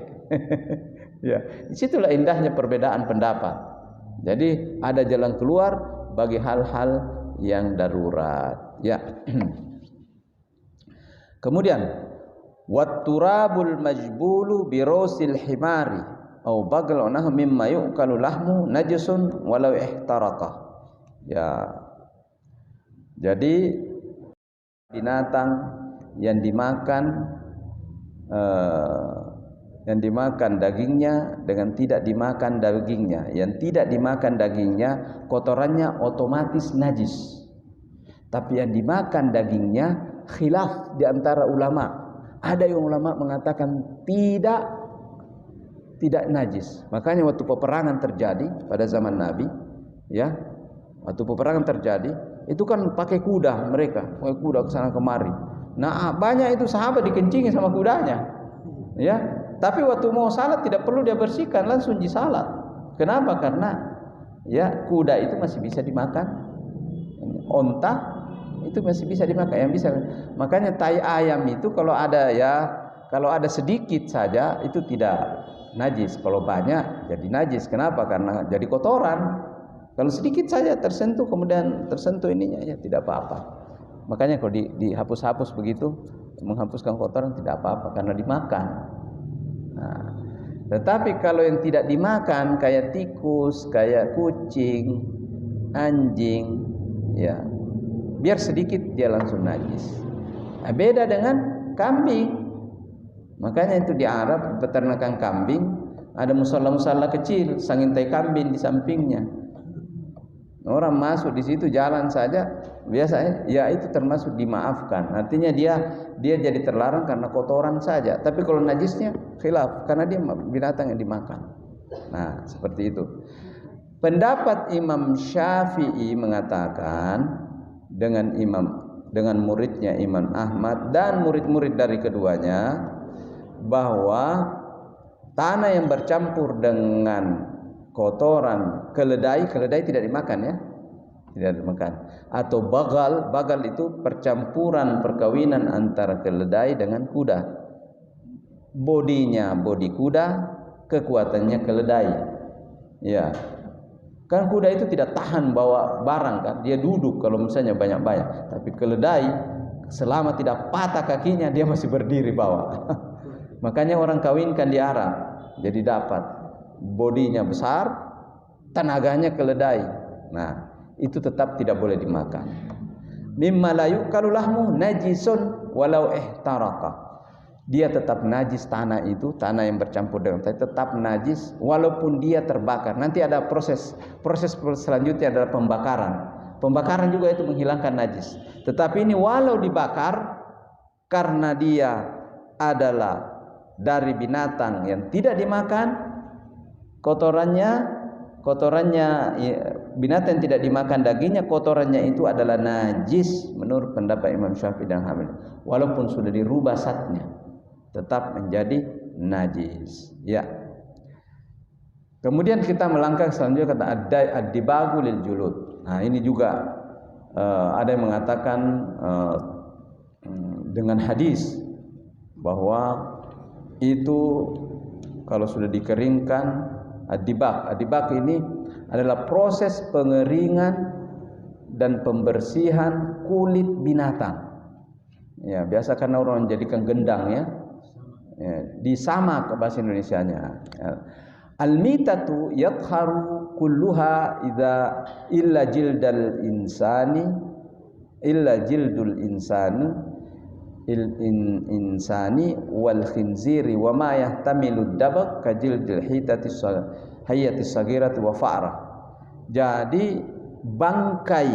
Ya, disitulah indahnya perbedaan pendapat. Jadi ada jalan keluar bagi hal-hal yang darurat, ya. Kemudian watturabul majbulu birosil himari au baglunah mimma yu'kalu lahmu najisun walau ihtaraqah. Ya. Jadi binatang yang dimakan dagingnya dengan tidak dimakan dagingnya. Yang tidak dimakan dagingnya kotorannya otomatis najis. Tapi yang dimakan dagingnya khilaf di antara ulama. Ada yang ulama mengatakan tidak najis. Makanya waktu peperangan terjadi pada zaman Nabi, ya, waktu peperangan terjadi, itu kan pakai kuda mereka, pakai kuda ke sana kemari. Nah, banyak itu sahabat dikencingi sama kudanya, ya. Tapi waktu mau salat tidak perlu dia bersihkan, langsung disalat. Kenapa? Karena ya kuda itu masih bisa dimakan, onta itu masih bisa dimakan, yang bisa. Makanya tai ayam itu kalau ada sedikit saja itu tidak najis, kalau banyak jadi najis. Kenapa? Karena jadi kotoran. Kalau sedikit saja tersentuh, kemudian tersentuh ininya, ya tidak apa-apa. Makanya kalau dihapus-hapus begitu, menghapuskan kotoran tidak apa-apa karena dimakan. Nah, tetapi kalau yang tidak dimakan kayak tikus, kayak kucing, anjing, ya, biar sedikit dia langsung najis. Nah, beda dengan kambing. Makanya itu di Arab peternakan kambing ada musala-musala kecil, sangintai kambing di sampingnya. Orang masuk di situ jalan saja biasanya, ya itu termasuk dimaafkan. Artinya dia jadi terlarang karena kotoran saja. Tapi kalau najisnya khilaf karena dia binatang yang dimakan. Nah, seperti itu. Pendapat Imam Syafi'i mengatakan dengan muridnya Imam Ahmad dan murid-murid dari keduanya bahwa tanah yang bercampur dengan kotoran keledai tidak dimakan, ya, tidak dimakan. Atau bagal itu percampuran perkawinan antara keledai dengan kuda. Bodinya bodi kuda, kekuatannya keledai. Ya. Kan kuda itu tidak tahan bawa barang kan, dia duduk kalau misalnya banyak-banyak. Tapi keledai selama tidak patah kakinya dia masih berdiri bawa. Makanya orang kawinkan di Arab, jadi dapat bodinya besar, tenaganya keledai. Nah, itu tetap tidak boleh dimakan. Mimma la yukalu lahmu najisun walau ihtaraqa. Dia tetap najis, tanah itu, tanah yang bercampur dengan tetap najis walaupun dia terbakar. Nanti ada proses selanjutnya adalah pembakaran. Pembakaran juga itu menghilangkan najis. Tetapi ini walau dibakar karena dia adalah dari binatang yang tidak dimakan, kotorannya binatang yang tidak dimakan dagingnya, kotorannya itu adalah najis menurut pendapat Imam Syafi'i dan Hanafi. Walaupun sudah dirubah zatnya, tetap menjadi najis, ya. Kemudian kita melangkah selanjutnya, kata ad-dibagu lil julud. Nah, ini juga ada yang mengatakan dengan hadis bahwa itu kalau sudah dikeringkan ad-dibag ini adalah proses pengeringan dan pembersihan kulit binatang. Ya, biasa karena orang menjadikan gendang, ya. Disamak ke bahasa Indonesianya. Al-mitatu yadharu kulluha idza illa jildal insani illa jildul insani wal khinziri wa ma yahtamilu dabaq ka jildil hayati sagirati wa fa'rah. Jadi bangkai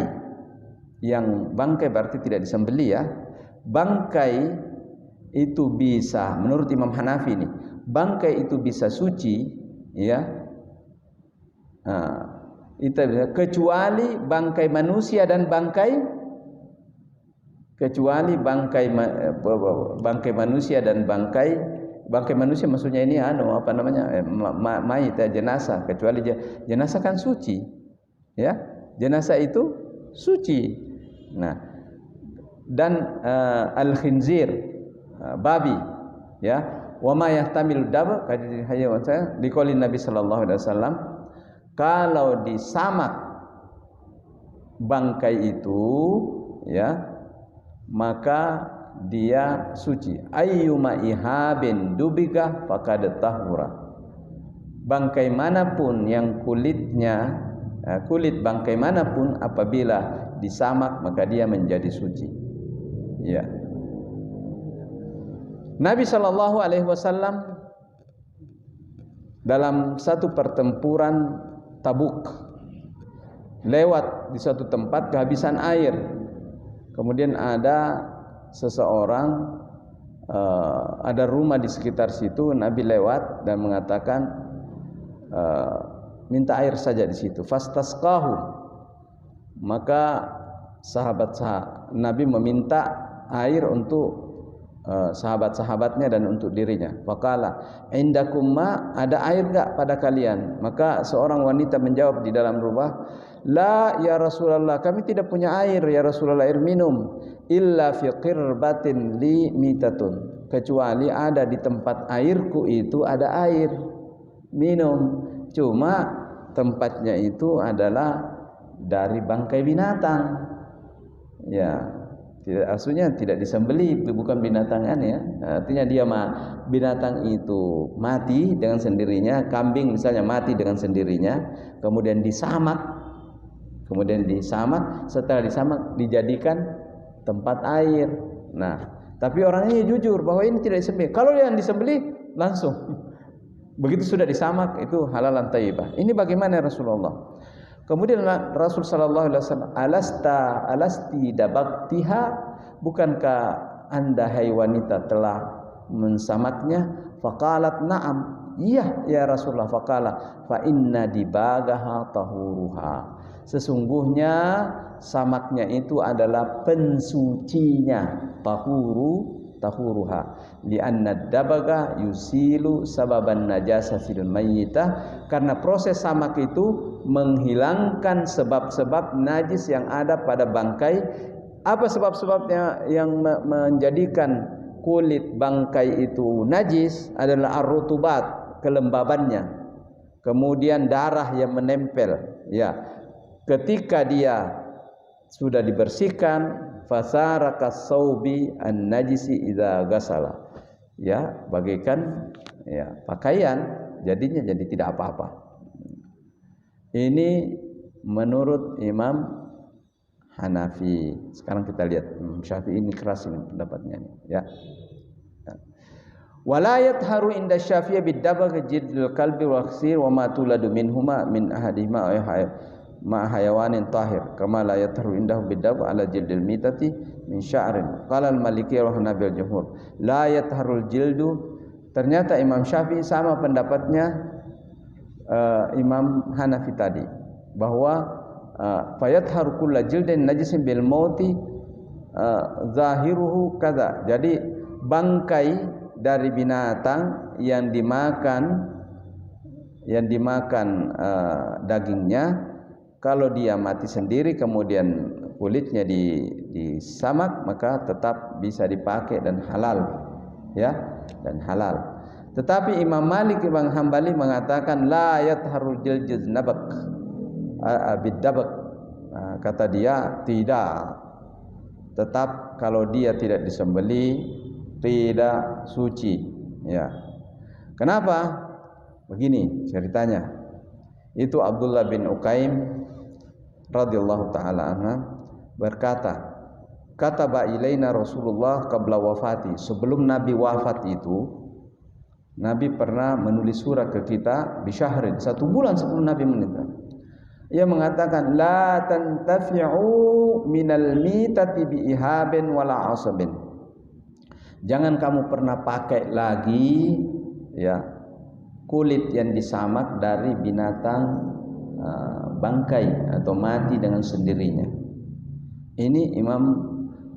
berarti tidak disembelih ya. Bangkai itu bisa, menurut Imam Hanafi ini, bangkai itu bisa suci ya. Itu kecuali bangkai manusia dan bangkai manusia dan bangkai manusia maksudnya ini mayit ya, jenazah. Kecuali jenazah kan suci ya, jenazah itu suci. Nah, dan al-khinzir, babi ya, wa ma yahtamilu dab kadhi hayawan saya diqolin Nabi sallallahu alaihi wasallam, kalau disamak bangkai itu ya maka dia suci. Ayyuma ihabin dubiga faqad tahura. Bangkai manapun yang kulit bangkai manapun apabila disamak maka dia menjadi suci. Ya. Nabi sallallahu alaihi wasallam dalam satu pertempuran Tabuk lewat di suatu tempat kehabisan air. Kemudian ada seseorang, ada rumah di sekitar situ. Nabi lewat dan mengatakan, minta air saja di situ. Fastasqahu, maka Nabi meminta air untuk sahabat-sahabatnya dan untuk dirinya. Faqala indakum ma, ada air enggak pada kalian? Maka seorang wanita menjawab di dalam rumah, la ya Rasulullah, kami tidak punya air ya Rasulullah, air minum. Illa fi qirbatin li mitatun, kecuali ada di tempat airku itu ada air minum, cuma tempatnya itu adalah dari bangkai binatang ya. Tidak, aslinya tidak disembelih, bukan binatang ya. Artinya dia binatang itu mati dengan sendirinya, kambing misalnya mati dengan sendirinya, kemudian disamak, setelah disamak dijadikan tempat air. Nah, tapi orangnya jujur bahwa ini tidak disembelih. Kalau yang disembelih langsung begitu sudah disamak itu halalan thayyibah. Ini bagaimana Rasulullah? Kemudian Rasul sallallahu alaihi wasallam, alasti dabaktiha, bukankah anda hai wanita telah mensamaknya? Faqalat na'am, iya ya Rasulullah. Faqala fa inna dibagaha tahuruha, sesungguhnya samaknya itu adalah pensucinya. Tahuruha li'anna dabaga yusilu sababan najasatil mayyitah, karena proses samak itu menghilangkan sebab-sebab najis yang ada pada bangkai. Apa sebab-sebabnya yang menjadikan kulit bangkai itu najis? Adalah ar-rutubat, kelembabannya, kemudian darah yang menempel ya. Ketika dia sudah dibersihkan, fasaraka saubi an najisi idza ghasala, ya, bagaikan ya pakaian, jadinya jadi tidak apa-apa. Ini menurut Imam Hanafi. Sekarang kita lihat Imam Syafi'i, ini keras ini pendapatnya ya. Wala yatharu inda Syafi'i bid-dabagh jildul kalbi wa khsir wa ma tuladu minhuma min ahadihima ma hayawanin tahir kama la yatharu indahu bid-dabagh ala jildil mitati min sya'rin. Qala al-Maliki wa Hanafi al-jumhur la yatharul jildu. Ternyata Imam Syafi'i sama pendapatnya Imam Hanafi tadi, bahwa fayatharu kulla jildin najisin bil mauti zahiruhu kadza. Jadi bangkai dari binatang yang dimakan dagingnya, kalau dia mati sendiri kemudian kulitnya disamak maka tetap bisa dipakai dan halal ya, dan halal. Tetapi Imam Malik Ibn Hambali mengatakan la yatharul jiljiz nabak bid-dabak. Kata dia tidak, tetap kalau dia tidak disembelih tidak suci ya. Kenapa? Begini ceritanya. Itu Abdullah bin Uqaim radhiyallahu taala anhu berkata, kataba ilaina Rasulullah qabla wafati. Sebelum Nabi wafat itu, Nabi pernah menulis surat ke kita bisyahrin, 1 bulan sebelum Nabi meninggal. Ia mengatakan la tantafi'u minal mitati bi ihabin wala asabin. Jangan kamu pernah pakai lagi ya kulit yang disamak dari binatang bangkai atau mati dengan sendirinya. Ini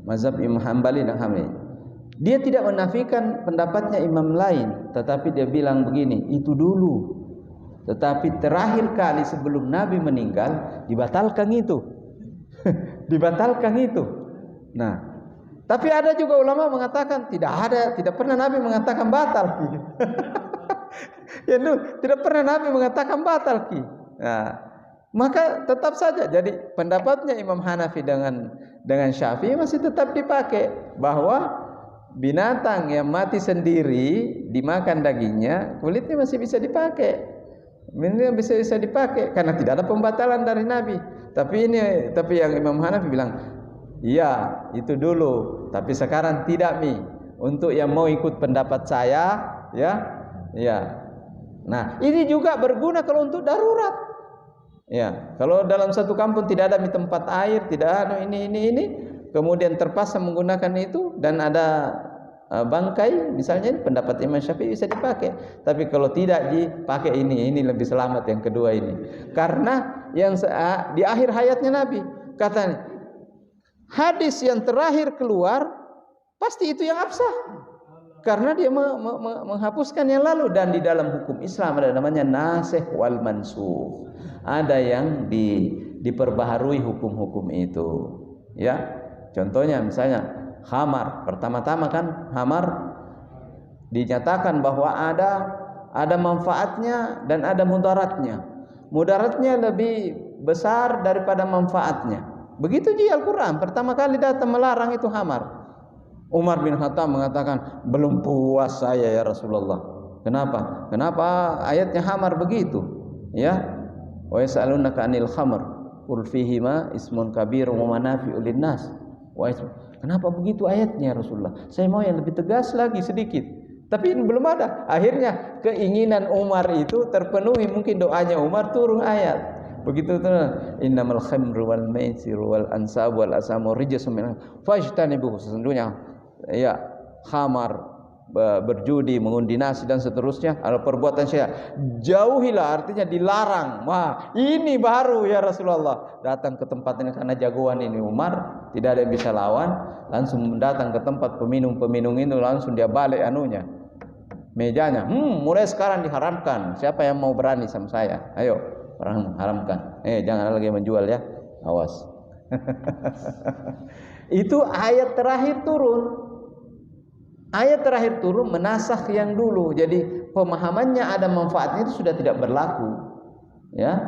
mazhab Imam Hambali dan Hanafi. Dia tidak menafikan pendapatnya imam lain, tetapi dia bilang begini, itu dulu. Tetapi terakhir kali sebelum Nabi meninggal dibatalkan itu. Dibatalkan itu. Nah, tapi ada juga ulama mengatakan tidak pernah Nabi mengatakan batal. Ya, tidak pernah Nabi mengatakan batal. Nah, maka tetap saja. Jadi pendapatnya Imam Hanafi dengan Syafi'i masih tetap dipakai bahwa binatang yang mati sendiri dimakan dagingnya, kulitnya masih bisa dipakai. Ini bisa dipakai karena tidak ada pembatalan dari Nabi. Tapi yang Imam Hanafi bilang, iya itu dulu, tapi sekarang tidak Untuk yang mau ikut pendapat saya, ya. Nah, ini juga berguna kalau untuk darurat. Ya, kalau dalam satu kampung tidak ada tempat air, tidak ada ini, kemudian terpaksa menggunakan itu dan ada bangkai, misalnya pendapat Imam Syafi'i bisa dipakai. Tapi kalau tidak dipakai ini lebih selamat yang kedua ini. Karena yang di akhir hayatnya Nabi katanya, hadis yang terakhir keluar pasti itu yang absah. Karena dia menghapuskan yang lalu. Dan di dalam hukum Islam ada namanya nasikh wal mansukh. Ada yang diperbaharui hukum-hukum itu. Ya, contohnya misalnya khamar. Pertama-tama kan khamar dinyatakan bahwa ada manfaatnya dan ada mudaratnya. Mudaratnya lebih besar daripada manfaatnya. Begitu di Al-Quran. Pertama kali datang melarang itu khamar. Umar bin Khattab mengatakan, belum puas saya ya Rasulullah. Kenapa? Kenapa ayatnya khamar begitu? Ya, wa yas'alunaka 'anil khamr qul fihima ismun kabir wa manafi'u linnas. Kenapa begitu ayatnya Rasulullah? Saya mau yang lebih tegas lagi sedikit. Tapi ini belum ada. Akhirnya keinginan Umar itu terpenuhi. Mungkin doanya Umar turun ayat. Begitu tuh, innamal khamru wal maisiru wal ansabu wal asamu rijsun min fajtanibuhu. Sesungguhnya ya khamar, berjudi, mengundi nasi dan seterusnya adalah perbuatan syirik. Jauhilah, artinya dilarang. Wah, ini baru ya Rasulullah. Datang ke tempat ini karena jagoan ini Umar, tidak ada yang bisa lawan. Langsung datang ke tempat peminum-peminum itu, langsung dia balik mejanya. Mulai sekarang diharamkan. Siapa yang mau berani sama saya? Ayo, orang haramkan. Jangan lagi menjual ya. Awas. Itu ayat terakhir turun. Ayat terakhir turun menasakh yang dulu. Jadi pemahamannya ada manfaatnya itu sudah tidak berlaku. Ya.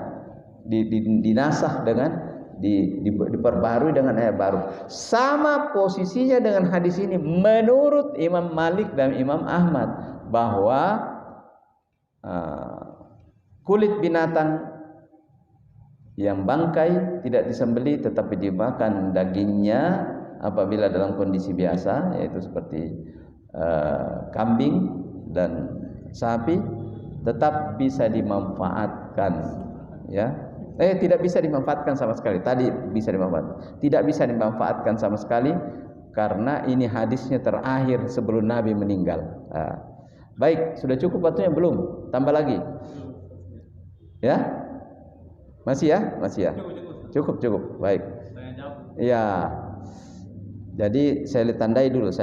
Dinasakh dengan diperbarui dengan ayat baru. Sama posisinya dengan hadis ini menurut Imam Malik dan Imam Ahmad, bahwa kulit binatang yang bangkai tidak disembelih tetapi dimakan dagingnya apabila dalam kondisi biasa, yaitu seperti kambing dan sapi, tetap bisa dimanfaatkan. Ya, tidak bisa dimanfaatkan sama sekali. Tadi bisa dimanfaatkan, tidak bisa dimanfaatkan sama sekali karena ini hadisnya terakhir sebelum Nabi meninggal. Baik, sudah cukup waktunya belum? Tambah lagi? Ya? Masih ya? Cukup. Baik. Ya. Jadi saya tandai dulu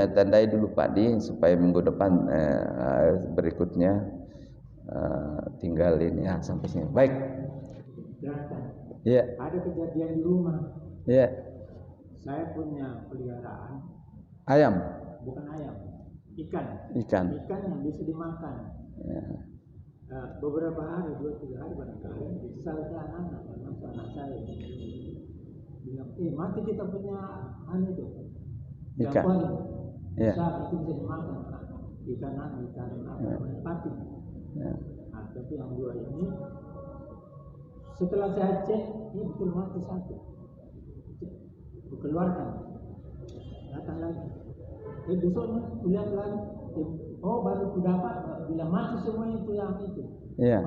Pak Di, supaya minggu depan berikutnya tinggal ini ya sampai sini. Baik. Ya. Ada kejadian di rumah. Ya. Saya punya peliharaan. Ayam. Bukan ayam. Ikan yang bisa dimakan. Ya. Beberapa hari, 2-3 hari barangkali, salah anak saya bilang, mati kita punya itu ikan. Ya. Itu bisa dimakan. Ikan mati. Ya. Tapi yang 2 ini, setelah saya cek, ini betul mati 1. Keluarkan. tanyakan lagi. Besoknya kulihat lagi. Oh baru ku dapat bila mati semua itu yang itu. Iya.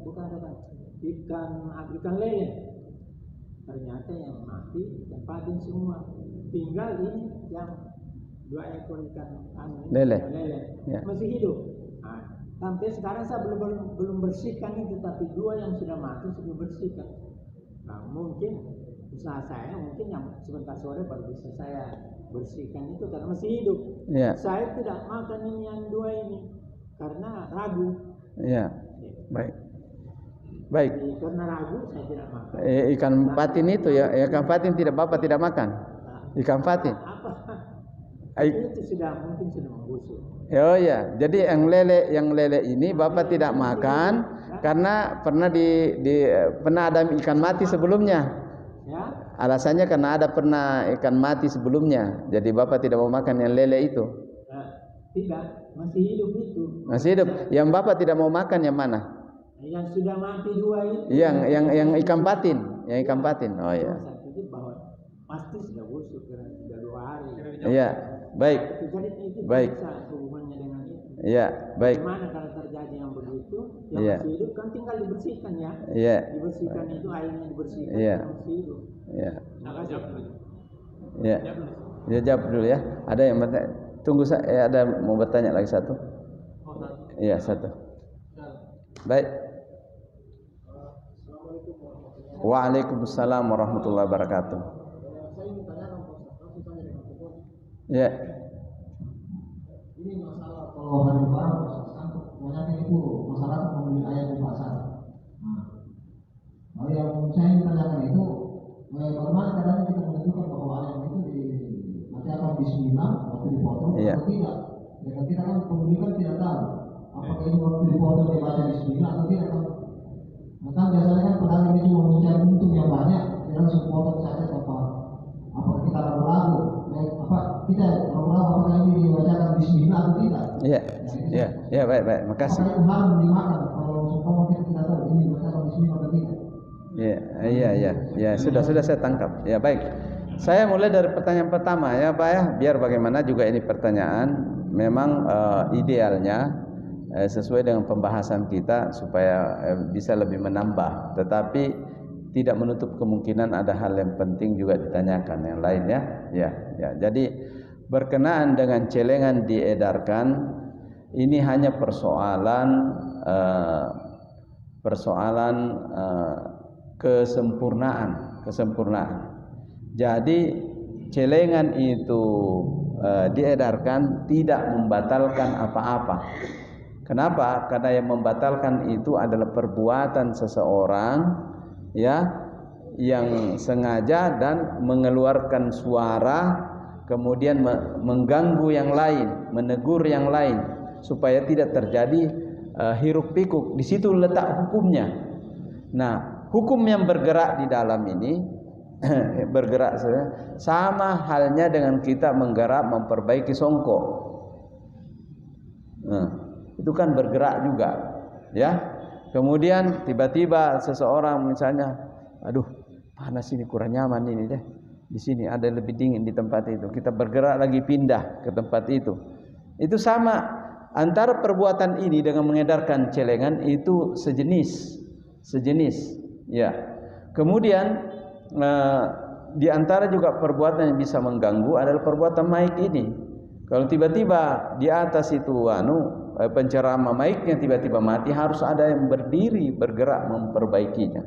Bukan ikan lele. Ternyata yang mati ikan patin semua. Tinggal ini yang 2 ekor ikan lele. Ya. Masih hidup. Nah, sampai sekarang saya belum bersihkan itu, tapi 2 yang sudah mati sudah bersihkan. Nah, mungkin usaha saya mungkin yang sebentar sore baru bisa saya bersihkan itu karena masih hidup. Ya. Saya tidak makan ini yang 2 ini karena ragu. Ya. Baik. Baik. Jadi, karena ragu saya tidak makan. Ikan patin itu ya, ikan patin tidak Bapak tidak makan. Ikan patin. Apa? Itu sudah mungkin sudah membusuk. Oh ya, jadi yang lele ini Bapak tidak makan karena pernah pernah ada ikan mati sebelumnya. Ya. Alasannya karena pernah ikan mati sebelumnya. Jadi Bapak tidak mau makan yang lele itu. Tidak, masih hidup itu. Masih hidup. Yang Bapak tidak mau makan yang mana? Yang sudah mati 2 itu. Yang ikan patin, yang ikan patin. Oh ya. Saya pikir bahwa pasti sudah busuk karena sudah 2 hari. Iya, baik. Jadi itu baik. bisa hubungannya dengan itu. Iya, baik. Gimana kalau terjadi yang begitu, yang Iya. masih hidup kan tinggal dibersihkan ya. Iya. Dibersihkan itu airnya dibersihkan, Iya. masih hidup. Iya. Makasih. Iya. Ya jawab dulu ya. Ada yang bertanya? Tunggu saya, ada mau bertanya lagi satu. Iya, satu. Baik. Waalaikumsalam warahmatullahi wabarakatuh. Saya ingin tanyakan langsung tanya dengan pokok. Ya. Ini masalah kalau hari lebaran banyak itu masyarakat membeli ayam di pasar. Nah, yang saya ingin tanyakan itu bagaimana caranya kita menentukan bahwa ayam itu nanti akan bismillah waktu dipotong atau tidak? Karena kita kan pembeli kan tidak tahu apakah ini waktu dipotong dibaca bismillah atau tidak kan? Maka biasanya kan pedagang ini cuma mencari untung yang banyak, dia langsung potong saja apakah kita ragu-ragu, kita ragu-ragu apakah ini dibacakan bismillah atau tidak? Iya, iya, iya, baik, makasih. Apakah itu harus dimakan kalau seumpama kita tidak tahu ini dibacakan bismillah atau tidak? Iya, sudah saya tangkap. Ya baik. Saya mulai dari pertanyaan pertama ya Pak ya, biar bagaimana juga ini pertanyaan memang idealnya sesuai dengan pembahasan kita supaya bisa lebih menambah, tetapi tidak menutup kemungkinan ada hal yang penting juga ditanyakan yang lainnya. Ya. Jadi berkenaan dengan celengan diedarkan, ini hanya persoalan kesempurnaan. Jadi celengan itu diedarkan tidak membatalkan apa-apa. Kenapa? Karena yang membatalkan itu adalah perbuatan seseorang ya yang sengaja dan mengeluarkan suara kemudian mengganggu yang lain, menegur yang lain supaya tidak terjadi hiruk pikuk. Di situ letak hukumnya. Nah, hukum yang bergerak di dalam ini bergerak sama halnya dengan kita menggarap memperbaiki songkok. Itu kan bergerak juga, ya. Kemudian tiba-tiba seseorang misalnya, aduh panas ini kurang nyaman ini deh. Di sini ada lebih dingin di tempat itu. Kita bergerak lagi pindah ke tempat itu. Itu sama antara perbuatan ini dengan mengedarkan celengan itu sejenis, ya. Kemudian di antara juga perbuatan yang bisa mengganggu adalah perbuatan maik ini. Kalau tiba-tiba di atas itu penceramah maiknya tiba-tiba mati, harus ada yang berdiri bergerak memperbaikinya.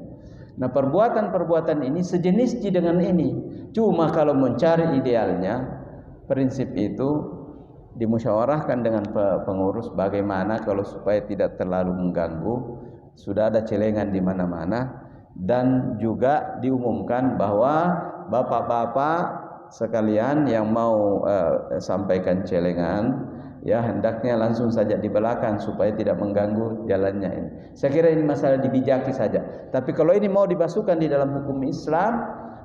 Nah, perbuatan-perbuatan ini sejenis dengan ini. Cuma kalau mencari idealnya, prinsip itu dimusyawarahkan dengan pengurus bagaimana kalau supaya tidak terlalu mengganggu. Sudah ada celengan di mana-mana dan juga diumumkan bahwa bapak-bapak sekalian yang mau sampaikan celengan ya hendaknya langsung saja di belakang supaya tidak mengganggu jalannya ini. Saya kira ini masalah dibijaki saja. Tapi kalau ini mau dimasukkan di dalam hukum Islam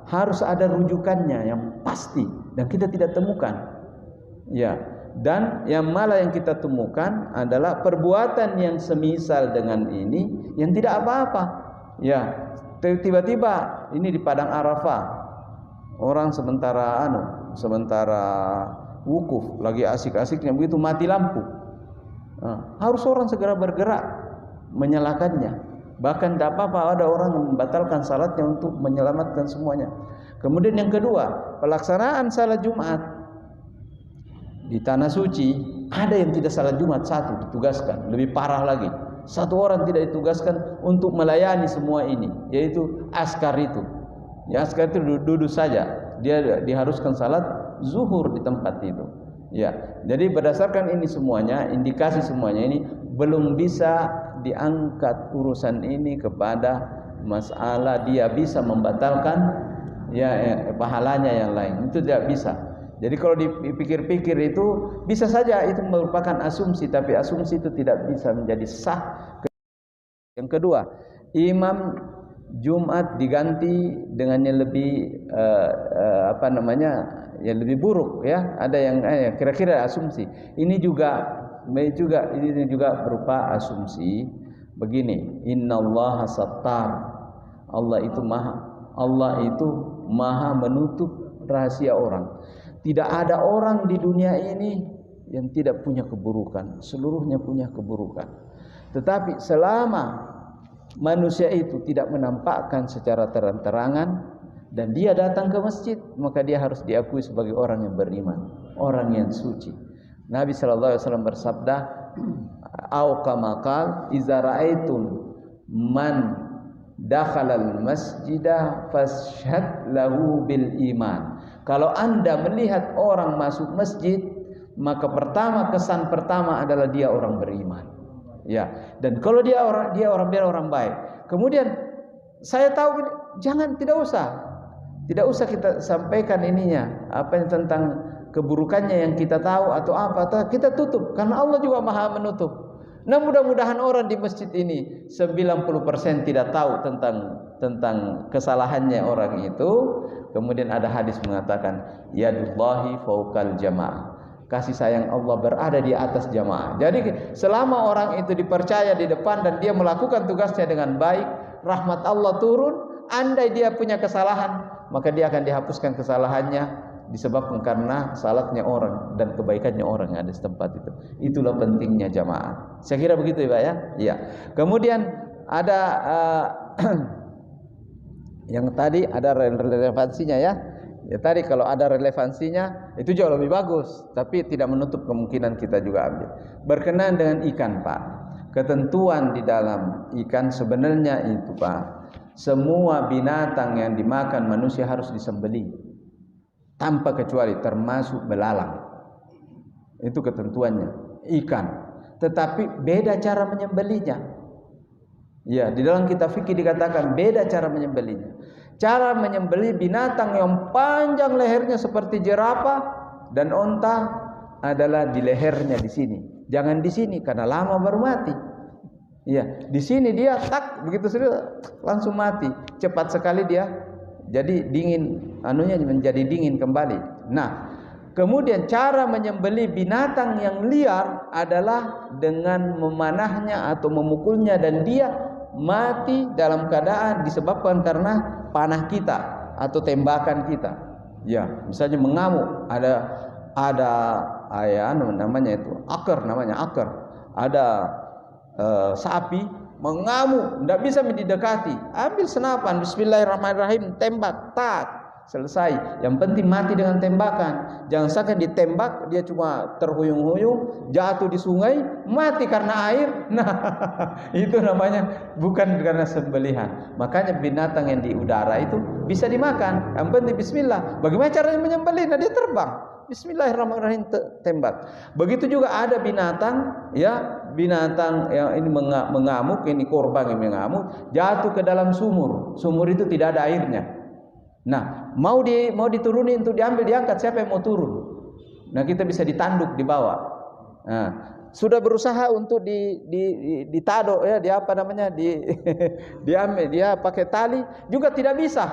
harus ada rujukannya yang pasti dan kita tidak temukan. Ya, dan yang malah yang kita temukan adalah perbuatan yang semisal dengan ini yang tidak apa-apa. Ya, tiba-tiba ini di padang Arafah orang sementara sementara wukuf lagi asik-asiknya begitu mati lampu. Harus orang segera bergerak menyalakannya. Bahkan tidak apa-apa ada orang yang membatalkan salatnya untuk menyelamatkan semuanya. Kemudian yang kedua, pelaksanaan salat Jumat di tanah suci, ada yang tidak salat Jumat, satu ditugaskan, lebih parah lagi. Satu orang tidak ditugaskan untuk melayani semua ini, yaitu askar itu. Ya, askar itu duduk saja, dia diharuskan salat zuhur di tempat itu. Ya, jadi berdasarkan ini semuanya, indikasi semuanya ini belum bisa diangkat urusan ini kepada masalah dia bisa membatalkan pahalanya yang lain. Itu tidak bisa. Jadi kalau dipikir-pikir itu bisa saja itu merupakan asumsi, tapi asumsi itu tidak bisa menjadi sah. Yang kedua, imam Jumat diganti dengan yang lebih yang lebih buruk, ya. Ada yang kira-kira asumsi. Ini juga berupa asumsi. Begini, innallaha sattar. Allah itu maha menutup rahasia orang. Tidak ada orang di dunia ini yang tidak punya keburukan. Seluruhnya punya keburukan. Tetapi selama manusia itu tidak menampakkan secara terang-terangan dan dia datang ke masjid, maka dia harus diakui sebagai orang yang beriman, orang yang suci. Nabi sallallahu alaihi wasallam bersabda, "Au kama qala, idza ra'aitum man dakhalal masjidah fashhad lahu bil iman." Kalau Anda melihat orang masuk masjid, maka kesan pertama adalah dia orang beriman. Ya, dan kalau dia orang baik. Kemudian saya tahu tidak usah kita sampaikan ininya, apa yang tentang keburukannya yang kita tahu atau kita tutup karena Allah juga maha menutup. Nah, mudah-mudahan orang di masjid ini 90% tidak tahu tentang kesalahannya orang itu. Kemudian ada hadis mengatakan yadullahi fawqal jamaah. Kasih sayang Allah berada di atas jamaah. Jadi selama orang itu dipercaya di depan dan dia melakukan tugasnya dengan baik, rahmat Allah turun. Andai dia punya kesalahan, maka dia akan dihapuskan kesalahannya disebabkan karena salatnya orang dan kebaikannya orang yang ada di tempat itu. Itulah pentingnya jamaah. Saya kira begitu ya Pak ya. Iya. Kemudian ada yang tadi ada relevansinya ya. Ya tadi kalau ada relevansinya itu jauh lebih bagus, tapi tidak menutup kemungkinan kita juga ambil. Berkenaan dengan ikan Pak, ketentuan di dalam ikan sebenarnya itu Pak, semua binatang yang dimakan manusia harus disembelih tanpa kecuali, termasuk belalang. Itu ketentuannya ikan. Tetapi beda cara menyembelihnya. Ya, di dalam kitab fikih dikatakan beda cara menyembelihnya. Cara menyembelih binatang yang panjang lehernya seperti jerapah dan onta adalah di lehernya di sini. Jangan di sini karena lama baru mati. Ya, di sini dia begitu sudah langsung mati. Cepat sekali dia jadi dingin, menjadi dingin kembali. Nah, kemudian cara menyembelih binatang yang liar adalah dengan memanahnya atau memukulnya dan dia mati dalam keadaan disebabkan karena panah kita atau tembakan kita. Ya, misalnya mengamuk, namanya itu akar, Ada sapi mengamuk, tidak bisa mendekati. Ambil senapan, bismillahirrahmanirrahim, tembak, selesai. Yang penting mati dengan tembakan. Jangan sampai ditembak dia cuma terhuyung-huyung, jatuh di sungai, mati karena air. Nah, itu namanya bukan karena sembelihan. Makanya binatang yang di udara itu bisa dimakan. Yang penting bismillah. Bagaimana caranya menyembelih? Nah, dia terbang. Bismillahirrahmanirrahim, tembak. Begitu juga ada binatang yang ini mengamuk, ini korban yang mengamuk, jatuh ke dalam sumur. Sumur itu tidak ada airnya. Nah, mau diturunin untuk diambil, diangkat, siapa yang mau turun? Nah, kita bisa ditanduk di bawah. Nah, sudah berusaha untuk ditado ya, diambil, dia pakai tali juga tidak bisa.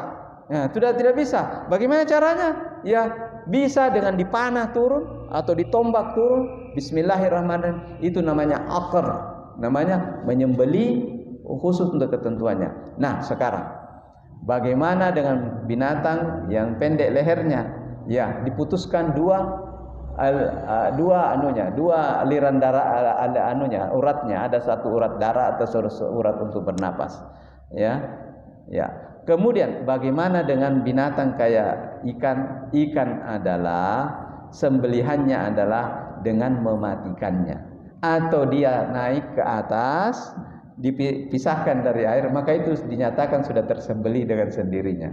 Nah, sudah tidak bisa. Bagaimana caranya? Ya, bisa dengan dipanah turun atau ditombak turun. Bismillahirrahmanirrahim. Itu namanya akar. Namanya menyembelih khusus untuk ketentuannya. Nah, sekarang bagaimana dengan binatang yang pendek lehernya? Ya, diputuskan dua aliran darah, uratnya, ada satu urat darah atau urat untuk bernapas. Ya. Ya. Kemudian bagaimana dengan binatang kayak ikan? Ikan adalah sembelihannya adalah dengan mematikannya, atau dia naik ke atas dipisahkan dari air, maka itu dinyatakan sudah tersembelih dengan sendirinya.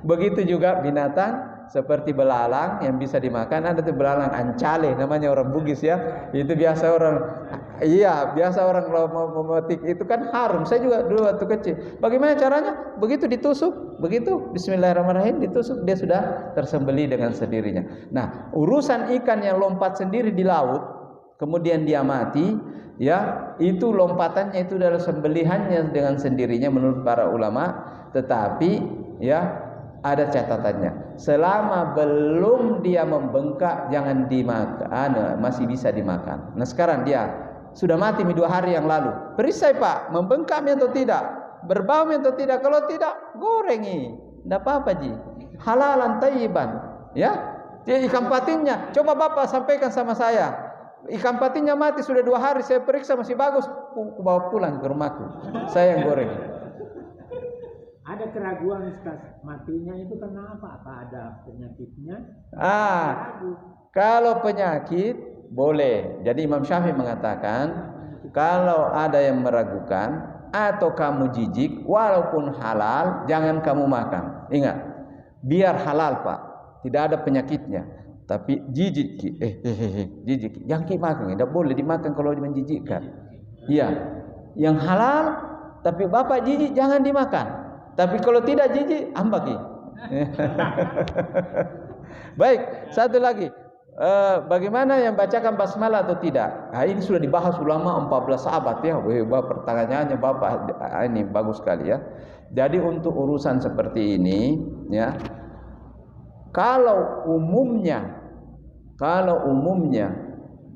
Begitu juga binatang seperti belalang yang bisa dimakan. Ada tuh belalang ancale namanya, orang Bugis ya. Itu biasa orang kalau mau memetik itu kan harum. Saya juga dulu waktu kecil. Bagaimana caranya? Begitu ditusuk, begitu bismillahirrahmanirrahim ditusuk, dia sudah tersembelih dengan sendirinya. Nah, urusan ikan yang lompat sendiri di laut kemudian dia mati, ya, itu lompatannya itu adalah sembelihannya dengan sendirinya menurut para ulama. Tetapi ya, ada catatannya, selama belum dia membengkak jangan dimakan, masih bisa dimakan. Nah, sekarang dia sudah mati 2 hari yang lalu, perisai Pak, membengkak atau tidak, berbau atau tidak? Kalau tidak, gorengi, tidak apa-apa ji, halalan tayyiban. Ya, dia ikan patinnya, coba Bapak sampaikan sama saya, ikan patinnya mati sudah 2 hari, saya periksa masih bagus, aku bawa pulang ke rumahku, saya yang goreng. Ada keraguan Ustaz, matinya itu kenapa? Apa ada penyakitnya? Kalau penyakit boleh. Jadi Imam Syafi'i mengatakan kalau ada yang meragukan atau kamu jijik, walaupun halal jangan kamu makan. Ingat, biar halal Pak, tidak ada penyakitnya. Tapi jijik, jijik, yang makan tidak boleh dimakan kalau menjijikkan. Iya, yang halal tapi Bapak jijik jangan dimakan. Tapi kalau tidak jijik, ambaki. Baik, satu lagi. Bagaimana yang bacakan basmalah atau tidak? Nah, ini sudah dibahas ulama 14 abad ya. Pertanyaannya Bapak ini bagus sekali ya. Jadi untuk urusan seperti ini ya, kalau umumnya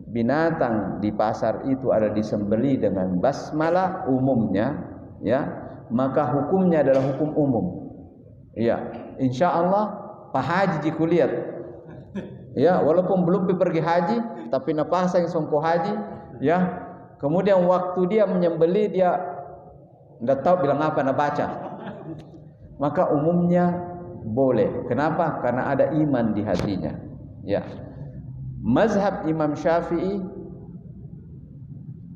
binatang di pasar itu ada disembelih dengan basmalah umumnya ya, maka hukumnya adalah hukum umum. Ya, insya Allah Pak Haji kulihat. Ya, walaupun belum pergi haji, tapi napasa yang songko haji. Ya, kemudian waktu dia menyembelih dia tidak tahu bilang apa, nak baca. Maka umumnya boleh. Kenapa? Karena ada iman di hatinya. Ya, mazhab Imam Syafi'i,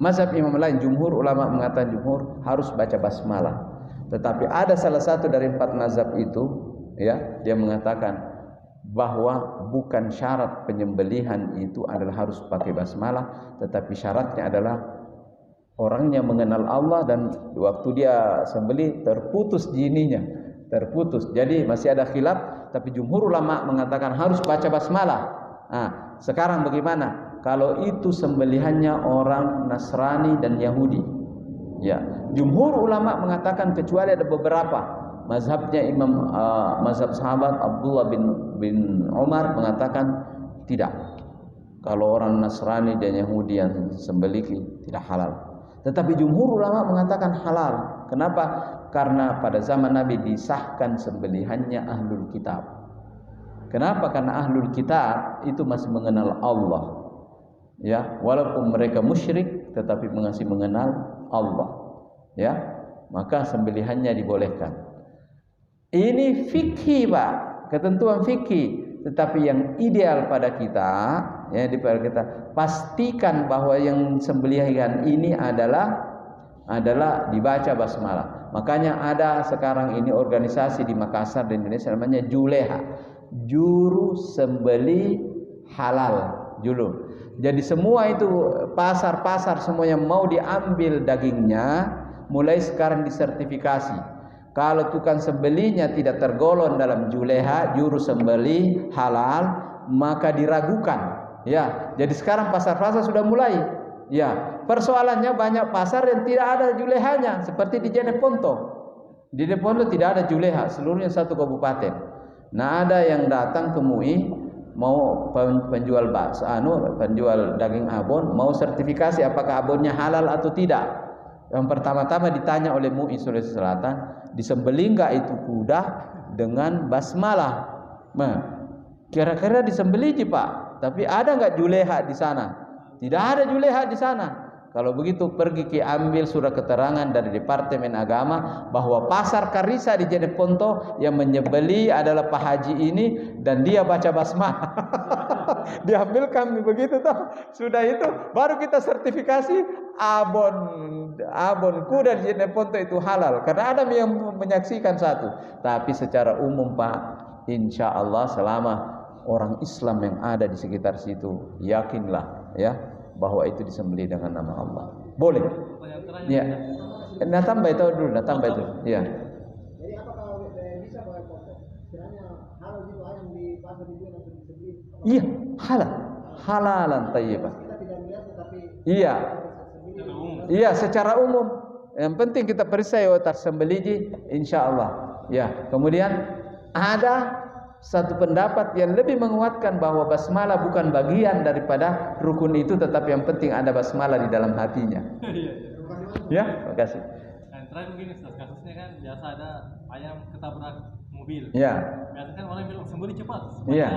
mazhab imam lain, jumhur ulama mengatakan jumhur harus baca basmalah. Tetapi ada salah satu dari 4 mazhab itu ya, dia mengatakan bahwa bukan syarat penyembelihan itu adalah harus pakai basmalah, tetapi syaratnya adalah orangnya mengenal Allah dan waktu dia sembelih terputus jininya, terputus. Jadi masih ada khilaf, tapi jumhur ulama mengatakan harus baca basmalah. Nah, sekarang bagaimana kalau itu sembelihannya orang Nasrani dan Yahudi? Ya, jumhur ulama mengatakan kecuali ada beberapa. Mazhabnya mazhab sahabat Abdullah bin Umar mengatakan tidak. Kalau orang Nasrani dan Yahudi yang sembelih tidak halal. Tetapi jumhur ulama mengatakan halal. Kenapa? Karena pada zaman Nabi disahkan sembelihannya ahlul kitab. Kenapa? Karena ahlul kitab itu masih mengenal Allah. Ya, walaupun mereka musyrik tetapi masih mengenal Allah. Ya, maka sembelihannya dibolehkan. Ini fikih Pak, ketentuan fikih. Tetapi yang ideal pada kita, ya, di pada kita pastikan bahwa yang sembelihan ini adalah dibaca basmalah. Makanya ada sekarang ini organisasi di Makassar di Indonesia namanya Juleha, juru sembelih halal. Jadi semua itu pasar-pasar semua yang mau diambil dagingnya mulai sekarang disertifikasi. Kalau tukang sembelihnya tidak tergolong dalam Juleha, juru sembelih halal, maka diragukan. Ya, jadi sekarang pasar-pasar sudah mulai. Ya, persoalannya banyak pasar yang tidak ada Julehanya, seperti di Jeneponto. Di Jeneponto tidak ada Juleha, seluruhnya satu kabupaten. Nah, ada yang datang ke MUI mau penjual bakso, penjual daging abon, mau sertifikasi apakah abonnya halal atau tidak. Yang pertama-tama ditanya oleh MUI Sulawesi Selatan, disembelih enggak itu kuda dengan basmalah? Nah, Kira-kira disembelih Pak, tapi ada nggak juleha di sana? Tidak ada juleha di sana. Kalau begitu pergi ambil surat keterangan dari Departemen Agama bahwa pasar Karisa di Jeneponto yang menyembelih adalah Pak Haji ini dan dia baca basmalah. Diambilkan begitu toh. Sudah itu baru kita sertifikasi abon kuda di Jeneponto itu halal karena ada yang menyaksikan satu. Tapi secara umum Pak, insya Allah selama orang Islam yang ada di sekitar situ, yakinlah ya bahwa itu disembelih dengan nama Allah. Boleh. Ya. Nah tambah itu dulu, tambah itu. Ya. Jadi apakah bisa bawa foto? Kiranya halal itu ayam di pasar dijual atau disembelih? Iya, halal. Halalan thayyibah. Kita tidak melihat tetapi iya. Iya, secara umum. Yang penting kita periksa ya tersembelih insyaallah. Ya. Kemudian ada satu pendapat yang lebih menguatkan bahwa basmalah bukan bagian daripada rukun itu, tetapi yang penting ada basmalah di dalam hatinya. Ya, terima kasih. Yang terakhir begini, kasusnya kan biasa ada ayam ketabrak mobil. Ya. Biasanya kan orang bilang sembelih cepat. Iya.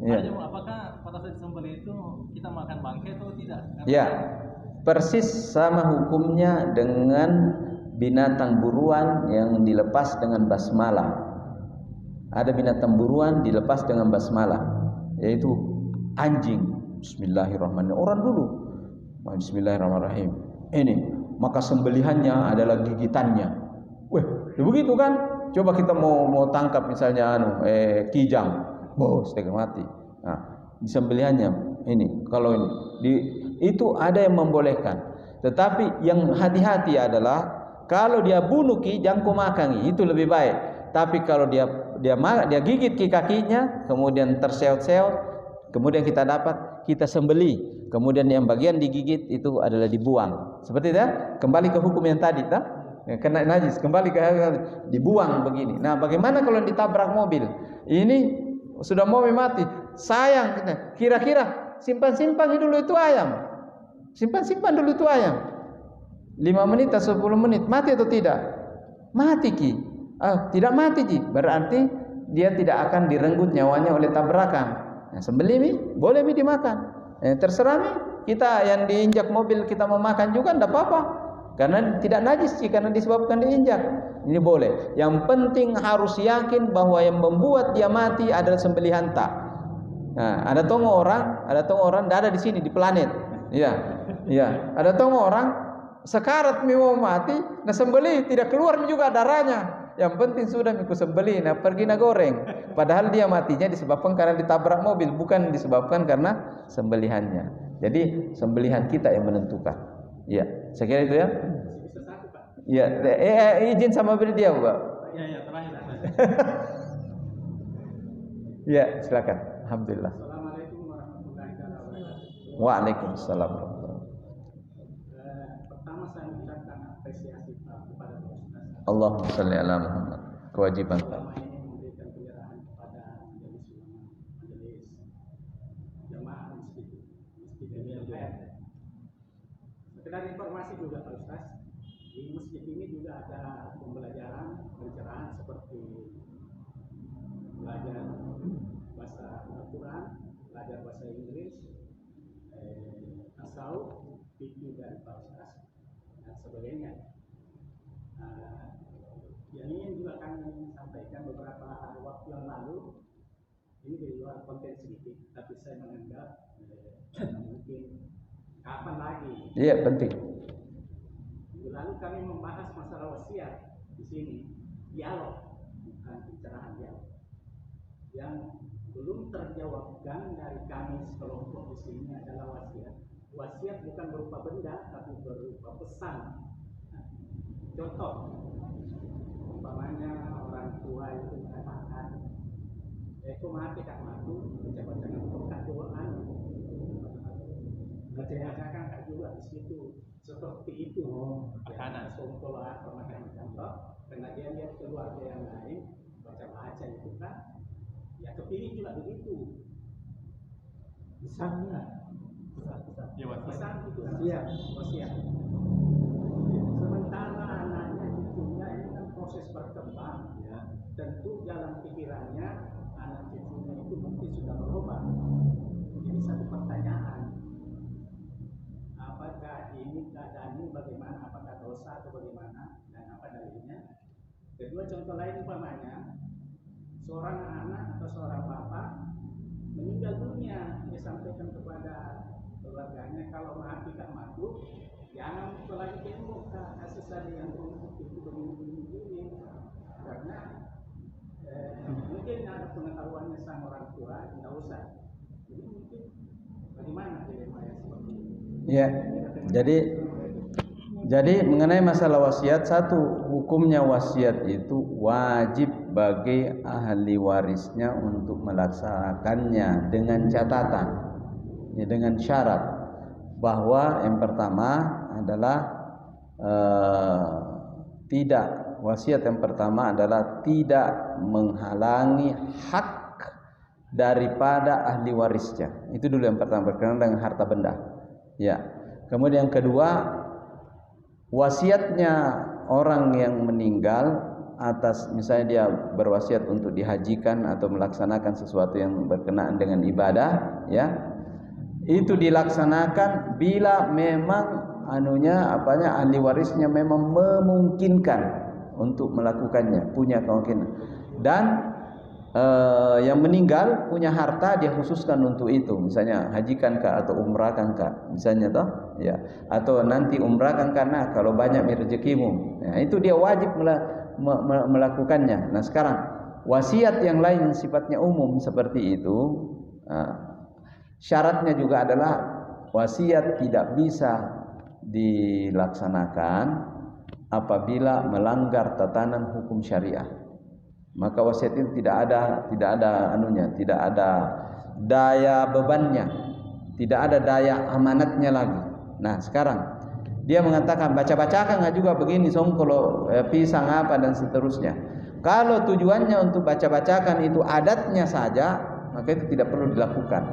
Ya. Apakah pada saat sembelih itu kita makan bangkai atau tidak? Ya. Persis sama hukumnya dengan binatang buruan yang dilepas dengan basmalah. Ada binatang buruan dilepas dengan basmalah, yaitu anjing. Bismillahirrahmanirrahim. Orang dulu Bismillahirrahmanirrahim. Ini maka sembelihannya adalah gigitannya. Weh, begitu kan? Coba kita mau tangkap misalnya kijang, setengah mati. Nah, disembelihannya ini. Kalau itu ada yang membolehkan. Tetapi yang hati-hati adalah kalau dia bunuh kijang kau makan, itu lebih baik. Tapi kalau dia gigit kakinya, kemudian terseot-seot, kemudian kita sembelih, kemudian yang bagian digigit itu adalah dibuang. Seperti itu, kembali ke hukum yang tadi, kena najis, kembali ke dibuang begini. Nah, bagaimana kalau ditabrak mobil? Ini sudah mau mati, sayang. Kira-kira simpan dulu itu ayam, simpan dulu itu ayam. 5 menit atau 10 menit, mati atau tidak? Mati ki. Tidak mati ji, berarti dia tidak akan direnggut nyawanya oleh tabrakan. Nah, sembelih mi, boleh mi dimakan. Terserah mi, kita yang diinjak mobil kita mau makan juga tidak apa-apa, karena tidak najis ji, karena disebabkan diinjak. Ini boleh. Yang penting harus yakin bahwa yang membuat dia mati adalah sembelihan tak. Nah, ada tongo orang tidak ada di sini di planet. Iya. Ada tongo orang sekarat mi mau mati, nah sembelih tidak keluar juga darahnya. Yang penting sudah miku sembelih, nah pergi na goreng. Padahal dia matinya disebabkan karena ditabrak mobil, bukan disebabkan karena sembelihannya. Jadi sembelihan kita yang menentukan. Iya, saya kira itu ya. Iya, izin sama beliau, Pak. Iya, terakhir. Iya, silakan. Alhamdulillah. Assalamualaikum warahmatullahi wabarakatuh. Waalaikumsalam. Pertama saya mengucapkan apresiasi kepada Pak Ustaz. Allahumma shalli ala Muhammad. Kewajiban Pak. Selama ini memberikan penyerahan kepada majelis jamaah masjid ini. Sekedar informasi juga Pak Ustaz, di masjid ini juga ada pembelajaran pencerahan seperti belajar bahasa Al-Quran, belajar bahasa Inggris, tasawuf, fikih dan falsafah dan sebagainya. Yang ini juga kami sampaikan beberapa waktu yang lalu. Ini di luar konten sedikit, tapi saya menganggap mungkin kapan lagi. Iya, penting. Minggu lalu kami membahas masalah wasiat di sini, dialog, bukan pencerahan dialog. Yang belum terjawabkan dari kami sekelompok di sini adalah wasiat. Wasiat bukan berupa benda, tapi berupa pesan. Contoh, umpamanya orang tua itu mengatakan, "Aku mati kak matu, baca-baca kak doaan." Baca-bacakan kak juga di situ seperti itu. Makanan, songkola, pemakanan contoh. Karena dia lihat keluarga yang lain baca-baca itu kan, ya kepilih juga begitu. Pesan itu wasiat. Sementara anaknya cucunya ini kan proses berkembang, ya. Tentu jalan pikirannya anak cucunya itu mungkin sudah berubah. Jadi satu pertanyaan, apakah ini keadaan ini bagaimana? Apakah dosa atau bagaimana? Dan apa dalilnya? Kedua contoh lain umpamanya, seorang anak atau seorang bapak meninggal dunia, dia sampaikan kepada keluarganya, kalau maaf tidak madu, jangan buka lagi tembok kasih saya yang itu begini, karena mungkin ada pengetahuannya sang orang tua, tidak usah. Jadi mungkin bagaimana dilema yang seperti ini? Ya, jadi mengenai masalah wasiat, satu, hukumnya wasiat itu wajib bagi ahli warisnya untuk melaksanakannya dengan catatan, ya, dengan syarat bahwa yang pertama adalah wasiat yang pertama adalah tidak menghalangi hak daripada ahli warisnya. Itu dulu yang pertama, berkenaan dengan harta benda. Ya. Kemudian yang kedua, wasiatnya orang yang meninggal atas, misalnya dia berwasiat untuk dihajikan atau melaksanakan sesuatu yang berkenaan dengan ibadah, ya, itu dilaksanakan bila memang ahli warisnya memang memungkinkan untuk melakukannya, punya kemungkinan. Dan yang meninggal punya harta, dia khususkan untuk itu, misalnya hajikan kah atau umrahkan kah, misalnya toh, ya, atau nanti umrahkan karena kalau banyak rezekimu, ya, itu dia wajib melakukannya. Nah sekarang wasiat yang lain sifatnya umum seperti itu, syaratnya juga adalah wasiat tidak bisa dilaksanakan apabila melanggar tatanan hukum syariah. Maka wasiat itu tidak ada daya bebannya, tidak ada daya amanatnya lagi. Nah sekarang dia mengatakan baca-bacakan nggak juga begini songkolo pisang apa dan seterusnya. Kalau tujuannya untuk baca-bacakan itu adatnya saja, maka itu tidak perlu dilakukan.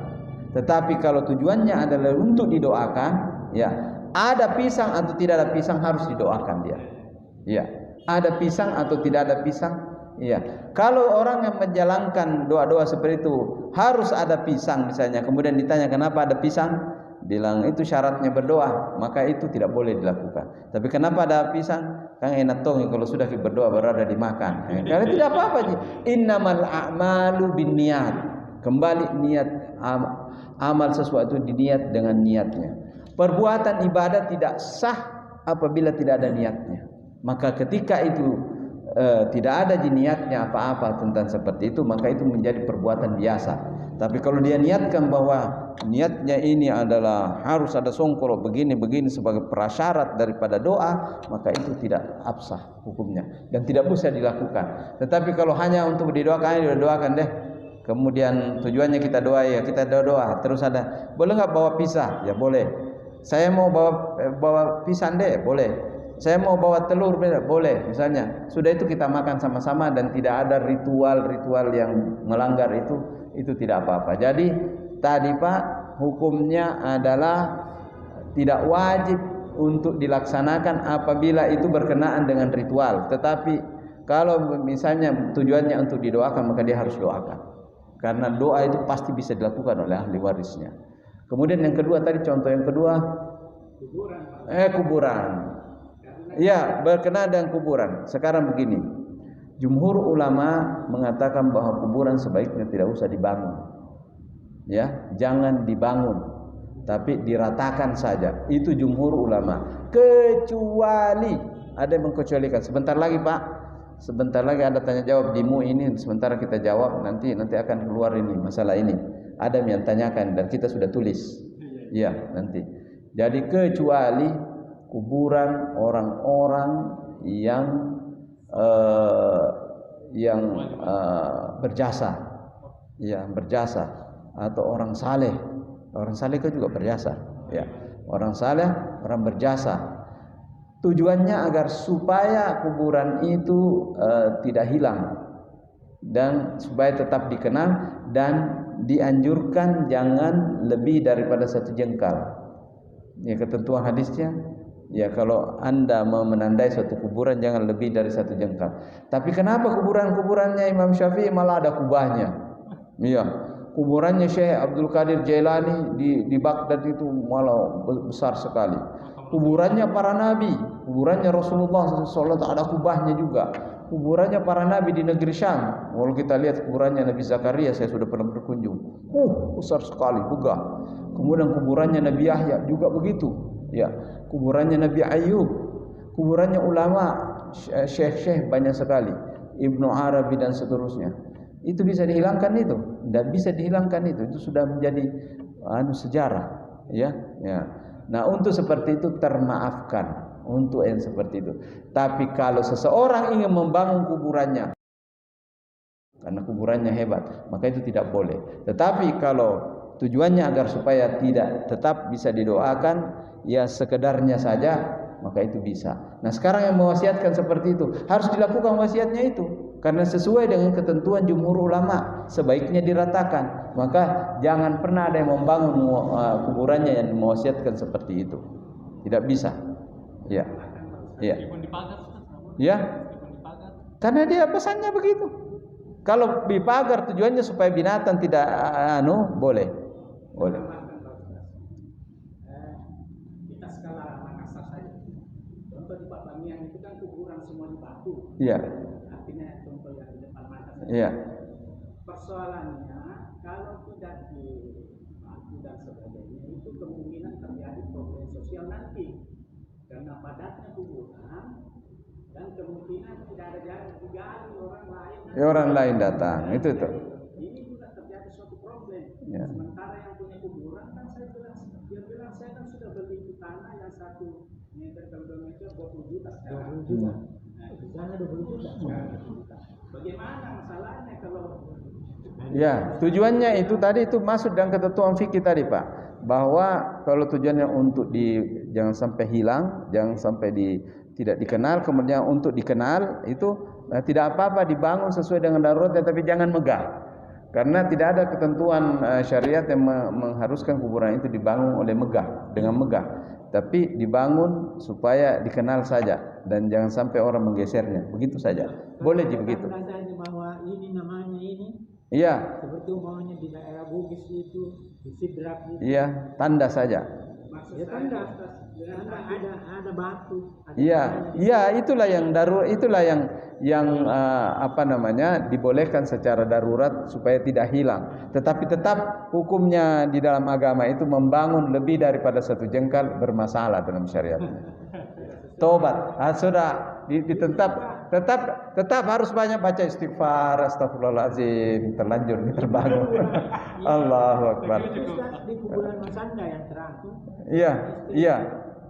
Tetapi kalau tujuannya adalah untuk didoakan, ya, ada pisang atau tidak ada pisang harus didoakan dia. Ya, ada pisang atau tidak ada pisang. Iya, kalau orang yang menjalankan doa-doa seperti itu harus ada pisang misalnya, kemudian ditanya kenapa ada pisang, bilang itu syaratnya berdoa, maka itu tidak boleh dilakukan. Tapi kenapa ada pisang? Kang enak tongi kalau sudah berdoa berada dimakan. Karena tidak apa-apa. Innamal a'malu binniyat. Kembali niat amal sesuatu diniat dengan niatnya. Perbuatan ibadah tidak sah apabila tidak ada niatnya. Maka ketika itu tidak ada niatnya apa-apa tentang seperti itu, maka itu menjadi perbuatan biasa. Tapi kalau dia niatkan bahwa niatnya ini adalah harus ada songkoro begini-begini sebagai prasyarat daripada doa, maka itu tidak absah hukumnya dan tidak bisa dilakukan. Tetapi kalau hanya untuk didoakan deh, kemudian tujuannya kita doa, ya kita doa terus ada, boleh nggak bawa pisah? Ya boleh. Saya mau bawa pisang deh, boleh. Saya mau bawa telur, boleh, misalnya. Sudah itu kita makan sama-sama dan tidak ada ritual-ritual yang melanggar itu tidak apa-apa. Jadi tadi Pak, hukumnya adalah tidak wajib untuk dilaksanakan apabila itu berkenaan dengan ritual. Tetapi kalau misalnya tujuannya untuk didoakan, maka dia harus doakan. Karena doa itu pasti bisa dilakukan oleh ahli warisnya. Kemudian yang kedua tadi, contoh yang kedua, kuburan. Ya, berkenaan dengan kuburan. Sekarang begini, jumhur ulama mengatakan bahwa kuburan sebaiknya tidak usah dibangun. Ya, jangan dibangun, tapi diratakan saja. Itu jumhur ulama. Kecuali ada yang mengkecualikan. Sebentar lagi Pak, sebentar lagi ada tanya jawab di MU ini. Sementara kita jawab, nanti akan keluar ini masalah ini. Ada yang tanyakan dan kita sudah tulis. Ya, nanti. Jadi kecuali kuburan orang-orang yang berjasa, ya, berjasa, atau orang saleh. Orang saleh itu juga berjasa, ya. Orang saleh, orang berjasa. Tujuannya agar supaya kuburan itu tidak hilang dan supaya tetap dikenal, dan dianjurkan jangan lebih daripada 1 jengkal. Ya, ketentuan hadisnya, ya, kalau Anda mau menandai suatu kuburan jangan lebih dari 1 jengkal. Tapi kenapa kuburan-kuburannya Imam Syafi'i malah ada kubahnya? Iya. Kuburannya Syekh Abdul Qadir Jailani di Baghdad itu malah besar sekali. Kuburannya para nabi, kuburannya Rasulullah SAW ada kubahnya juga. Kuburannya para nabi di negeri Syam. Kalau kita lihat kuburannya Nabi Zakaria, saya sudah pernah berkunjung. Besar sekali, megah. Kemudian kuburannya Nabi Yahya juga begitu. Ya, kuburannya Nabi Ayub, kuburannya ulama, syekh-syekh banyak sekali, Ibnu Arabi dan seterusnya. Itu bisa dihilangkan itu? Tidak bisa dihilangkan itu. Itu sudah menjadi sejarah, ya. Nah, untuk seperti itu termaafkan untuk yang seperti itu. Tapi kalau seseorang ingin membangun kuburannya karena kuburannya hebat, maka itu tidak boleh. Tetapi kalau tujuannya agar supaya tidak tetap bisa didoakan, ya sekedarnya saja, maka itu bisa. Nah, sekarang yang mewasiatkan seperti itu harus dilakukan wasiatnya itu. Karena sesuai dengan ketentuan jumhur ulama, sebaiknya diratakan. Maka jangan pernah ada yang membangun kuburannya yang mewasiatkan seperti itu. Tidak bisa. Ya. Ya. Ya. Karena dia pesannya begitu. Kalau dipagar tujuannya supaya binatang tidak boleh. Boleh. Kita skala Makassar saja. Contoh di Pak Bamian itu kan kuburan semua di batu. Iya. Iya. Persoalannya kalau tidak dibantu dan sebagainya itu kemungkinan terjadi problem sosial nanti karena padatnya kuburan dan kemungkinan tidak ada jalan digali orang lain datang. Itu. Ini juga terjadi suatu problem. Ya. Sementara yang punya kuburan kan dia bilang saya kan sudah beli tanah yang 1 meter per 2 meter 20 juta sekarang. Nah, di sana 20 juta. Bagaimana masalahnya kalau ya, tujuannya itu tadi itu masuk dalam ketentuan fikih tadi, Pak. Bahwa kalau tujuannya untuk jangan sampai hilang, jangan sampai tidak dikenal, kemudian untuk dikenal itu tidak apa-apa dibangun sesuai dengan daruratnya, tapi jangan megah. Karena tidak ada ketentuan syariat yang mengharuskan kuburan itu dibangun oleh dengan megah. Tapi dibangun supaya dikenal saja dan jangan sampai orang menggesernya. Begitu saja. Boleh begitu. Bahwa ini namanya ini. Iya. Seperti umpamanya di daerah Bugis itu, di Sidrap itu. Iya, tanda saja. Ya tanda ada batu. Iya, itulah yang darurat, itulah yang dibolehkan secara darurat supaya tidak hilang. Tetapi tetap hukumnya di dalam agama itu membangun lebih daripada 1 jengkal bermasalah dalam syariat. Tobat, sudah tetap harus banyak baca istighfar, astagfirullahaladzim, terlanjur terbangun. Allahu Akbar. Di kuburan Masanda yang terakhir. Iya.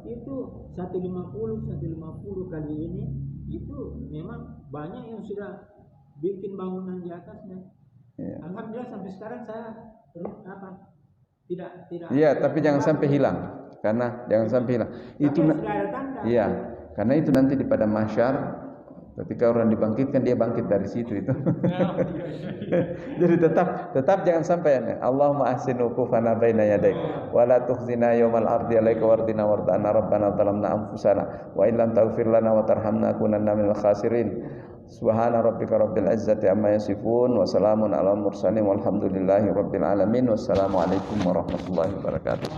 Itu 150 kali ini itu memang banyak yang sudah bikin bangunan di atasnya. Ya. Alhamdulillah sampai sekarang saya tidak. Iya, tapi jangan sampai hilang. Karena jangan sampai hilang. Itu iya, karena itu nanti di pada mahsyar ketika orang dibangkitkan dia bangkit dari situ itu. Jadi tetap jangan sampai Allahumma ahsin uqufana baina yadaik wa la tukhzina yawmal ardi alayka wardina wardana rabbana zalamna anfusana wa in lam taghfir lana wa tarhamna kunanna minal khasirin. Subhana rabbika rabbil izzati amma yasifun wa salamun alal mursalin walhamdulillahi rabbil alamin. Wassalamu alaikum warahmatullahi wabarakatuh.